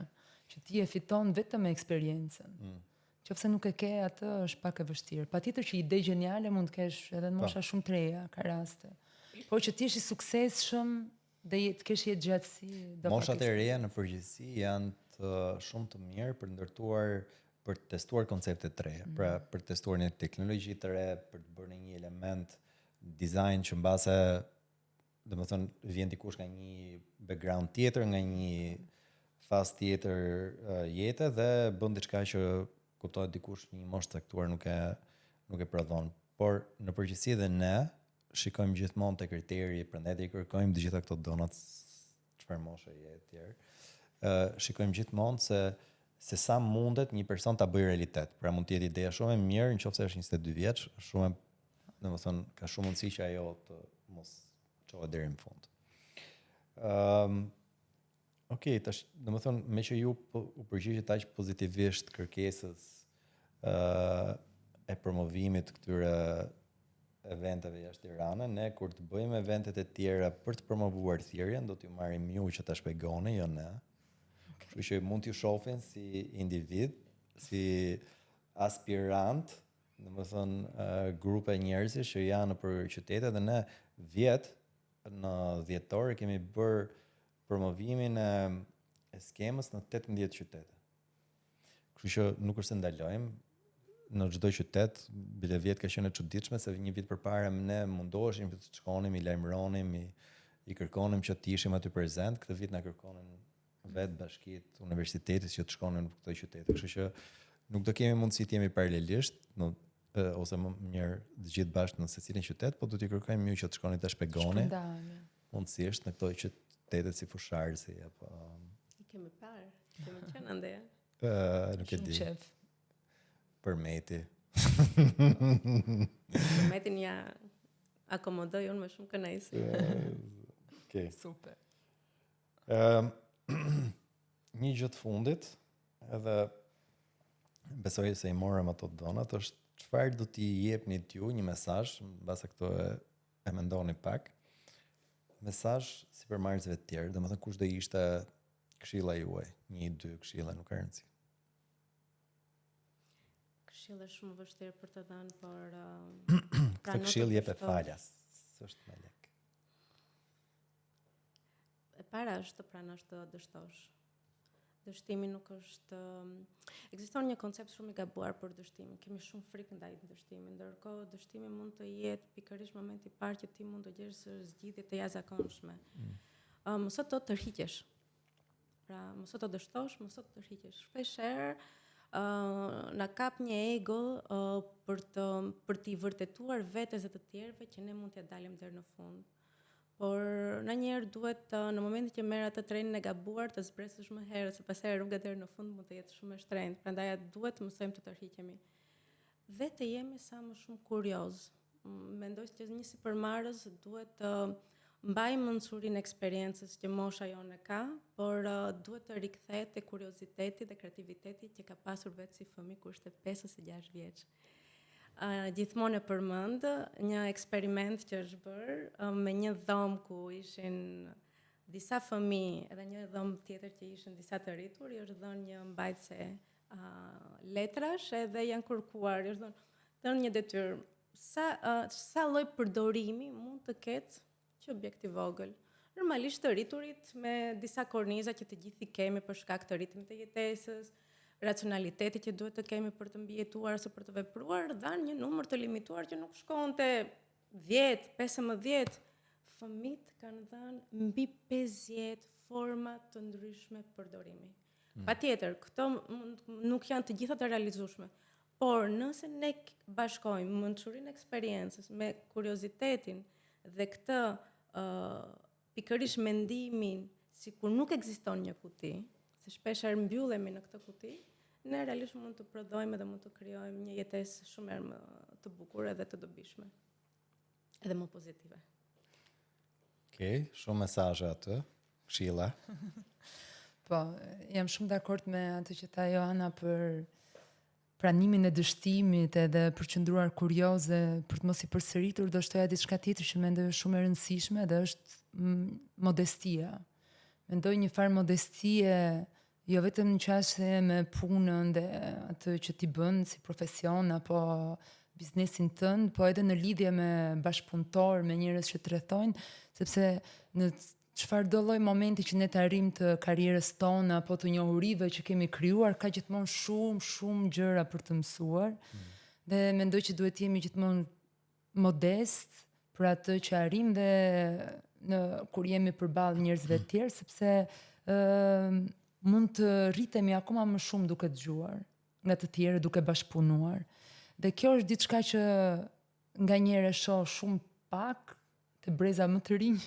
[SPEAKER 3] që ti e fiton vetëm me eksperiencën. Qofse nuk e ke atë, është pak e vështirë. Patjetër që ide geniale mund të kesh edhe në mosha shumë të reja, ka raste. Por që ti jesh i suksesshëm dhe të kesh jetë gjatësi, do pak.
[SPEAKER 1] Moshat e reja në përgjithësi janë shumë të mirë për ndërtuar, për të testuar koncepte të reja, pra për të testuar një teknologji të re, për të bërë një element design që mbase, domethënë vjen dikush nga një background tjetër, nga një fazë tjetër jete dhe bën diçka që kuptohet dikush një moshë caktuar nuk e prodhon. Por në përgjithësi edhe ne shikojmë gjithmonë te kriteri, prandaj i kërkojmë të gjitha këto donat, çfarë moshe je etj. shikojmë gjithmonë se sa mundet një person ta bëjë realitet. Pra mund të jetë ideja shumë e mirë, nëse është 22 vjeç, shumë, domethënë ka shumë mundësi që ajo të mos çohet deri në fund. Okej, tash domethënë me që ju u përgjigjet aq pozitivisht kërkesës e promovimit këtyre eventeve jashtë Tiranës, ne kur të bëjmë eventet e tjera për të promovuar thirrjen, do t'ju marrim ju që ta shpjegoni, jo ne. Kështu që mund t'ju shohin si individ, si aspirant, domethënë grupe njerëzish që janë nëpër qytete dhe ne në dhjetor kemi bërë promovimin e skemës në 18 qytete. Kështu që nuk është se ndalojmë në çdo qytet, bile vjet ka qenë e çuditshme se një vit përpara ne mundoheshim të shkonim, i lajmëronim, i kërkonim që të ishim aty prezent, këtë vit na kërkonin vetë bashkitë universitetit që të shkonin në këto qytete. Kështu që nuk do kemi mundësi të jemi paralelisht, ose më mirë të gjithë bashkë në secilin qytet, po do t'i kërkojmë ju që të shkoni të shpjegoni mundësisht në këto qytete si Fusharësi apo
[SPEAKER 2] kemi parë, kemi qenë ande.
[SPEAKER 1] Nuk e di. Përmeti.
[SPEAKER 2] Përmetin ja akomodoj unë me shumë kënaqësi.
[SPEAKER 1] Okej.
[SPEAKER 3] Super.
[SPEAKER 1] Një gjë të fundit, edhe besoj se i morëm ato donat, është çfarë do t'i jepni t'ju një mesazh, mbase këto e mendoni pak. Mesazh si për marrësve të tjerë, domethënë kush do ishte këshilla juaj, 1-2 këshilla, nuk ka rëndësi.
[SPEAKER 2] Këshill është shumë vështirë për të dhënë, por
[SPEAKER 1] këtë këshill jep e falas, s'është me lek.
[SPEAKER 2] E para është të pranosh të dështosh. Dështimi nuk është ekziston një koncept shumë i gabuar për dështimin. Kemi shumë frikë ndaj dështimit, ndërkohë dështimi mund të jetë pikërisht momenti i parë që ti mund të gjesh zgjidhje të jashtëzakonshme. Mos të tërhiqesh. Pra, mos të dështosh, mos të tërhiqesh. Shpeshherë na kap një ego për t'i vërtetuar vetes e të tjerëve që ne mund t'ja dalim deri në fund. Por ndonjëherë duhet në momentin që merr atë trenin e gabuar të zbresësh më herë, se pastaj rruga deri në fund mund të jetë shumë e shtrenjtë. Prandaj duhet të mësojmë të tërhiqemi. Dhe të jemi sa më shumë kurioz. Mendoj se një sipërmarrës duhet të mbajë mençurinë e eksperiencës që mosha jonë ka, por duhet të rikthehet te kurioziteti dhe kreativiteti që ka pasur vetë si fëmijë kur ishte 5 ose 6 vjeç. Gjithmonë e përmend një eksperiment që është bërë me një dhomë ku ishin disa fëmijë edhe një dhomë tjetër që ishin disa të rritur, i është dhënë një mbajtëse letrash edhe janë kërkuar, i është dhënë një detyrë. Sa lloj përdorimi mund të ketë që objekt i vogël. Normalisht të rriturit me disa korniza që të gjithë i kemi për shkak të ritmit të jetesës, racionaliteti që duhet të kemi për të mbijetuar ose për të vepruar, dhanë një numër të limituar që nuk shkonte 10, 15. Fëmijët kanë dhënë mbi 50 forma të ndryshme përdorimi. Patjetër, këto nuk janë të gjitha të realizueshme, por nëse ne bashkojmë mençurinë e eksperiencës me kuriozitetin dhe këtë pikërisht mendimin sikur nuk ekziston një kuti, se shpeshherë mbyllemi në këtë kuti, ne realisht mund të prodhojmë dhe mund të krijojmë një jetesë shumë më të bukur edhe të dobishme. Edhe më pozitive.
[SPEAKER 1] Okej, shumë mesazhe aty. Këshilla.
[SPEAKER 3] Po, jam shumë dakord me atë që tha Johana për pranimin e dështimit edhe për qëndruar kurioze, për të mos i përsëritur, do shtoja diçka tjetër që mendoj shumë e rëndësishme dhe është modestia. Mendoj një farë modestie, jo vetëm në qasje me punën dhe atë që ti bën si profesion apo biznesin tënd, po edhe në lidhje me bashkëpunëtor, me njerëz që të rrethojnë, sepse në çfarëdo lloj momenti që ne të arrijmë të karrierës tonë apo të njohurive që kemi krijuar, ka gjithmonë shumë gjëra për të mësuar. Dhe mendoj që duhet të jemi gjithmonë modest për atë që arrijmë dhe kur jemi përballë njerëzve të tjerë, sepse mund të rritemi akoma më shumë duke dëgjuar nga të tjerë, duke bashkëpunuar. Dhe kjo është diçka që nganjëherë shoh shumë pak te breza më të rinj,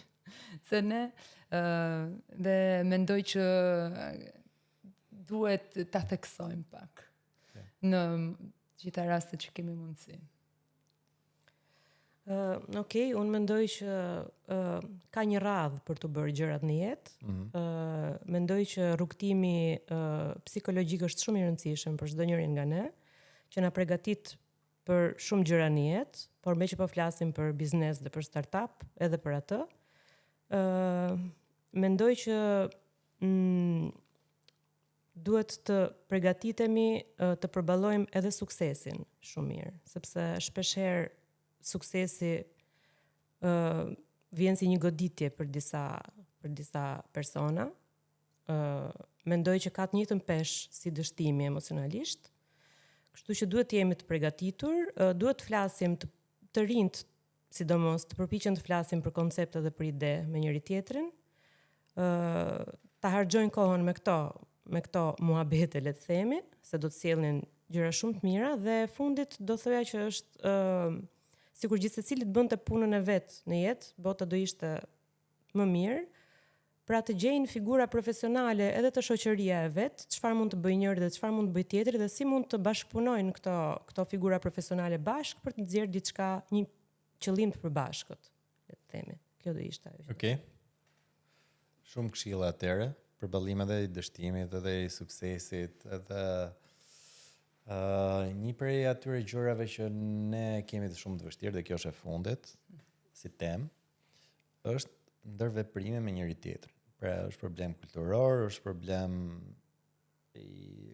[SPEAKER 3] se ne Dhe mendoj që duhet ta theksojmë pak në gjitha rastet që kemi mundësi.
[SPEAKER 4] Okej, unë mendoj që ka një radhë për të bërë gjërat në jetë. Mendoj që rrugtimi psikologjik është shumë i rëndësishëm për çdo njërin nga ne, që na përgatit për shumë gjëra në jetë, por me që po flasim për biznes dhe për startup, edhe për atë, mendoj që duhet të përgatitemi të përballojmë edhe suksesin shumë mirë, sepse shpeshherë suksesi vjen si një goditje për disa persona. Mendoj që ka të njëjtën peshë si dështimi emocionalisht. Kështu që duhet të jemi të përgatitur, duhet të flasim të rinjt, sidomos të përpiqen të flasim për koncepte dhe për ide me njëri tjetrin. Ta harxojnë kohën me këto muhabete, le të themi, se do të sjellin gjëra shumë të mira dhe fundit do thoya që është sikur gjithë secili të bënte punën e vet në jetë, bota do ishte më mirë. Pra të gjejnë figura profesionale edhe të shoqëria e vet, çfarë mund të bëjë njëri dhe çfarë mund të bëjë tjetri dhe si mund të bashkëpunojnë këto figura profesionale bashkë për të nxjerrë diçka, një qëllim të përbashkët, le të themi. Kjo do ishte ajo.
[SPEAKER 1] Okej. Shumë këshilla atëre, përballime edhe i dështimit edhe i suksesit, edhe një prej atyre gjërave që ne kemi të shumë të vështirë dhe kjo është e fundit, si temë, është ndërveprime me njëri tjetrin. Pra është problem kulturor, është problem i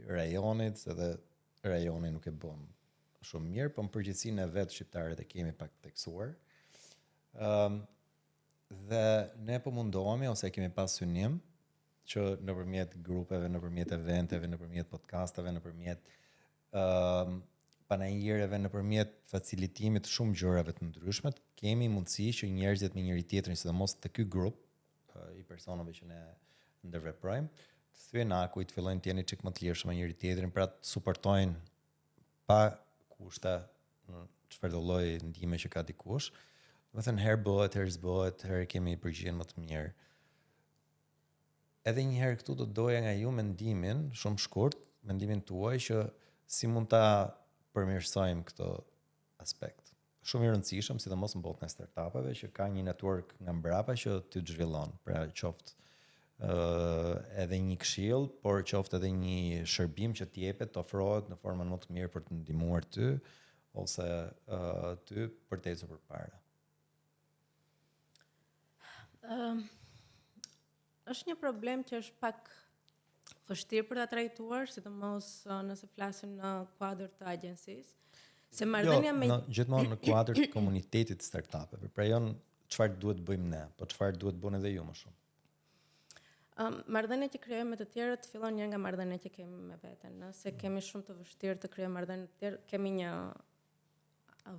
[SPEAKER 1] rajonit, se dhe rajoni nuk e bën shumë mirë, po në përgjithësi ne vetë shqiptarët e kemi pak teksuar. Dhe ne po mundohemi ose kemi pas synim që nëpërmjet grupeve, nëpërmjet eventeve, nëpërmjet podcastave, nëpërmjet panajireve, nëpërmjet facilitimit të shumë gjërave të ndryshme, kemi mundësi që njerëzit me njëri tjetrin, sidomos te ky grup i personave që ne ndërveprojmë, të thyen aku, të fillojnë të jeni çik më të lirshëm me njëri tjetrin, pra të suportojnë pa kushte çfarëdo lloj ndihme që ka dikush. Do të thënë herë bëhet, herë s'bëhet, herë kemi përgjigjen më të mirë. Edhe një herë këtu do doja nga ju mendimin, shumë shkurt, mendimin tuaj që si mund ta përmirësojmë këtë aspekt. Shumë i rëndësishëm, sidomos në botën e startupeve, që ka një network nga mbrapa që ty të zhvillon. Pra qoftë edhe një këshill, por qoftë edhe një shërbim që t'jepet, të ofrohet në formën më të mirë për të ndihmuar ty ose ty për të ecur përpara.
[SPEAKER 2] Është një problem që është pak vështirë për ta trajtuar, sidomos nëse flasim në kuadër të agjencisë. Se marrëdhënia me
[SPEAKER 1] gjithmonë në kuadër të komunitetit të startupeve. Pra jo çfarë duhet bëjmë ne, po çfarë duhet bëni edhe ju më shumë.
[SPEAKER 2] Marrëdhënia që krijojmë me të tjerët fillon nga marrëdhënia që kemi me veten. Nëse kemi shumë të vështirë të krijojmë marrëdhënie të tjerë, kemi një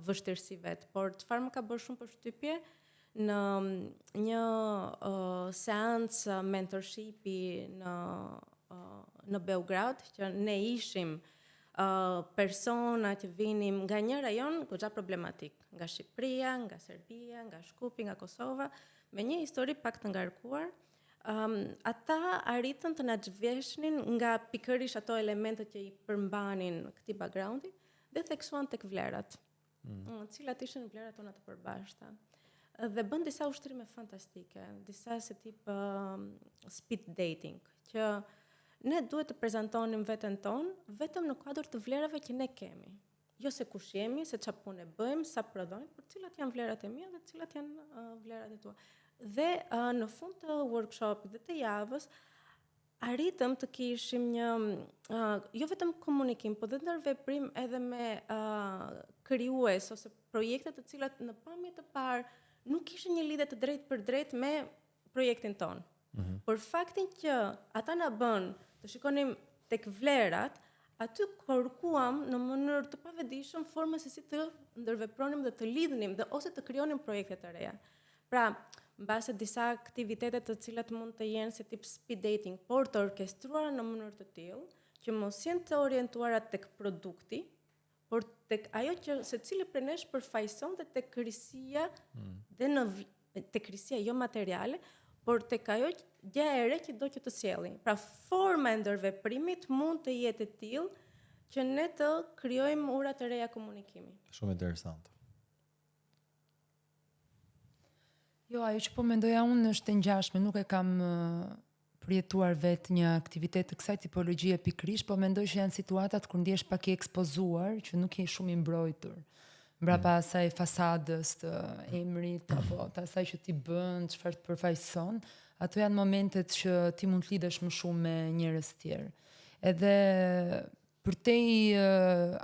[SPEAKER 2] vështirësi vet. Por çfarë më ka bërë shumë përshtypje në një seancë mentorshipi në Beograd, që ne ishim persona që vinim nga një rajon goxha problematik, nga Shqipëria, nga Serbia, nga Shkupi, nga Kosova, me një histori pak të ngarkuar. Ata arritën të na zhveshnin nga pikërisht ato elementet që i përmbanin këtij backgroundi dhe theksuan tek vlerat, cilat ishin vlerat tona të përbashkëta. Dhe bën disa ushtrime fantastike, disa se tip speed dating, që ne duhet të prezantonim veten tonë vetëm në kuadër të vlerave që ne kemi. Jo se kush jemi, se çfarë punë bëjmë, sa prodhojmë, por cilat janë vlerat e mia dhe cilat janë vlerat e tua. Dhe në fund të workshopit dhe të javës arritëm të kishim një jo vetëm komunikim, por dhe ndërveprim edhe me krijues ose projekte të cilat në pamje të parë nuk kishin një lidhje të drejtë për drejtë me projektin ton. Por faktin që ata na bën të shikonim tek vlerat, aty kërkuam në mënyrë të pavetëdijshëm forma se si të ndërvepronim dhe të lidhnim dhe ose të krijonim projekte të reja. Pra, mbase disa aktivitete të cilat mund të jenë si tip speed dating, por të orkestruara në mënyrë të tillë që mos jenë të orientuara tek produkti, por tek ajo që secili prej nesh përfaqëson dhe tek krisia dhe tek krisia jo materiale, por tek ajo gjë e re që do që të sjellin. Pra forma e ndërveprimit mund të jetë e tillë që ne të krijojmë ura të reja komunikimi.
[SPEAKER 1] Shumë interesante.
[SPEAKER 3] Jo, ajo që po mendoja unë është e ngjashme, nuk e kam përjetuar vetë një aktivitet të kësaj tipologjie pikërisht, po mendoj që janë situatat kur ndjesh pak i ekspozuar, që nuk je shumë i mbrojtur. Mbrapa asaj fasadës të emrit apo të asaj që ti bën, çfarë të përfaqëson, ato janë momentet që ti mund të lidhesh më shumë me njerëz tjerë. Edhe përtej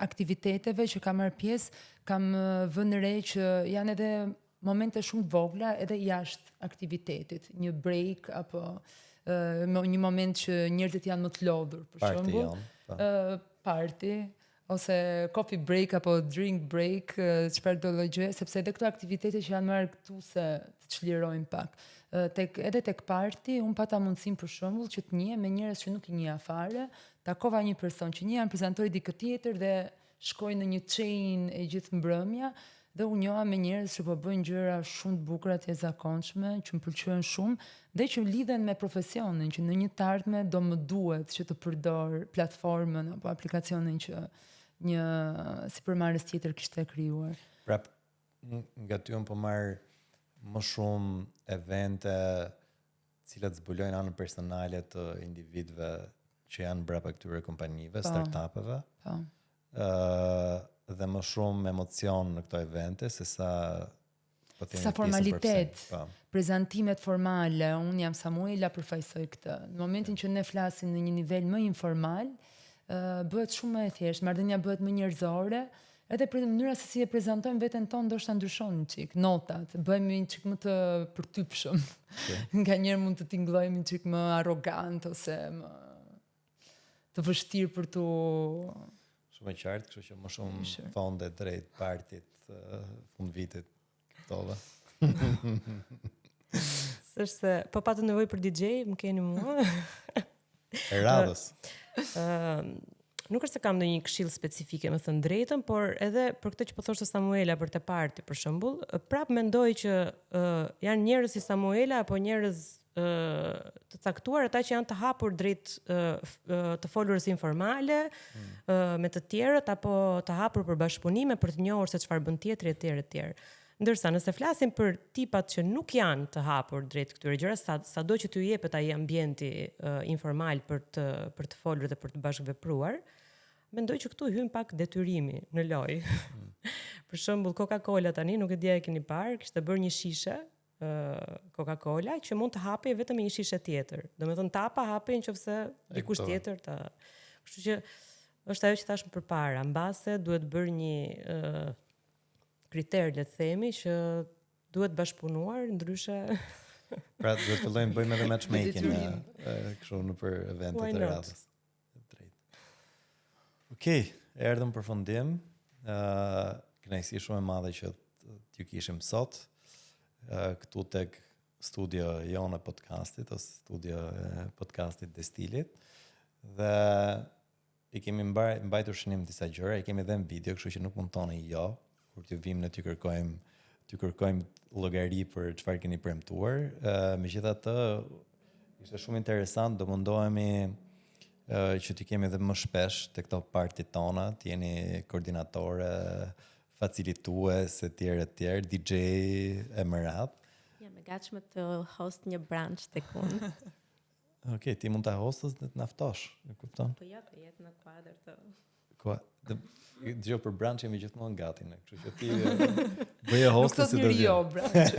[SPEAKER 3] aktiviteteve që kam marrë pjesë, kam vënë re që janë edhe momente shumë të vogla edhe jashtë aktivitetit, një break apo një moment që njerëzit janë më të lodhur, për shembull, party ose coffee break apo drink break, çfarë do lloj, sepse edhe këto aktivitete që janë më argëtuese të çlirojnë pak. Edhe tek party, unë pata mundësinë për shembull që të njihem me njerëz që nuk i njeh fare, takova një person që një janë prezantoi dikë tjetër dhe shkoj në një chain e gjithë mbrëmja dhe u njoha me njerëz që po bëjnë gjëra shumë të bukura të jashtëzakonshme, që më pëlqejnë shumë dhe që lidhen me profesionin, që në një të ardhme do më duhet që të përdor platformën apo aplikacionin që një sipërmarrës tjetër kishte krijuar.
[SPEAKER 1] Pra, nga ty unë po marr më shumë evente cilat zbulojnë anën personale të individëve që janë brapa këtyre kompanive, startupeve.
[SPEAKER 3] Po.
[SPEAKER 1] Dhe më shumë emocion në këto evente se sa
[SPEAKER 3] sa formalitet, prezantimet formale. Unë jam Samuela, përfaqësoj këtë. Në momentin që ne flasim në një nivel më informal, bëhet shumë më e thjeshtë, marrëdhënia bëhet më njerëzore, edhe për mënyra se si e prezantojmë veten tonë ndoshta ndryshon një çik, notat, bëhemi një çik më të përtypshëm. Nganjëherë mund të tingëllojmë një çik më arrogant ose më të vështirë për tu
[SPEAKER 1] shumë e qartë, kështu që më shumë fonde drejt partit fund vitit këtove.
[SPEAKER 4] S'është po patë nevojë për DJ, më keni mua.
[SPEAKER 1] E radhës.
[SPEAKER 4] Nuk është se kam ndonjë këshill specifike, më thënë drejtën, por edhe për këtë që po thoshte Samuela për te parti, për shembull, prap mendoj që janë njerëz si Samuela apo njerëz të caktuar, ata që janë të hapur drejt të folurës informale me të tjerët apo të hapur për bashkëpunime për të njohur se çfarë bën tjetri etj. Ndërsa nëse flasim për tipat që nuk janë të hapur drejt këtyre gjërave, sado që t'ju jepet ai ambienti informal për të folur dhe për të bashkëvepruar, mendoj që këtu hyn pak detyrimi në lojë. Për shembull, Coca-Cola tani, nuk e di a e keni parë, kishte bërë një shishe Coca-Cola që mund të hapej vetëm me një shishe tjetër. Domethënë tapa hapej nëse dikush tjetër ta. Kështu që është ajo që thash më përpara, mbase duhet bërë një kriter, le të themi, që duhet bashkëpunuar, ndryshe.
[SPEAKER 1] Pra duhet fillojmë bëjmë edhe matchmaking kështu në për eventet e radhës. Okej, erdhëm në përfundim. Kënaqësi shumë e madhe që t'ju kishim sot këtu tek studio jonë e podcastit ose studio e podcastit Destilit. Dhe i kemi mbajtur shënim disa gjëra, i kemi edhe në video, kështu që nuk mund toni jo. Kur t'ju vim në t'ju kërkojmë llogari për çfarë keni premtuar. Megjithatë, ishte shumë interesant, do mundohemi që t'i kemi edhe më shpesh të këto partit tona, t'jeni koordinatore, facilitues, etj, DJ e më radhë.
[SPEAKER 2] Jam e gatshme të host një branch tek unë.
[SPEAKER 1] Okej, ti mund ta hostësh dhe të na ftosh, e kupton?
[SPEAKER 2] Po ja, të jetë në kuadër të
[SPEAKER 1] Dgjoj për branch jemi gjithmonë gati ne, kështu që ti bëje hostess si do të.
[SPEAKER 3] Jo, branch.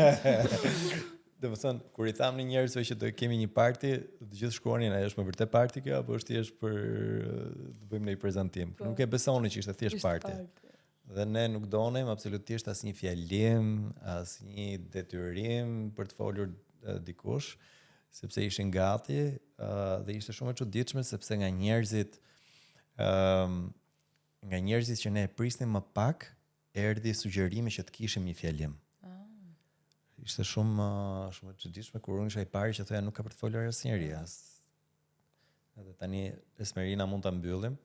[SPEAKER 1] Do të thënë, kur i tham në njerëzve që do kemi një party, të gjithë shkruanin, a është me vërtet party kjo apo është thjesht për të bëjmë një prezantim. Nuk e besoni që ishte thjesht party. Dhe ne nuk donim absolutisht asnjë fjalim, asnjë detyrim për të folur dikush, sepse ishin gati dhe ishte shumë e çuditshme sepse nga njerëzit që ne e prisnim më pak, erdhi sugjerimi që të kishim një fjalim. Ishte shumë e çuditshme kur unë isha i pari që thoya nuk ka për të folur asnjëri. Edhe tani Esmerina mund ta mbyllim.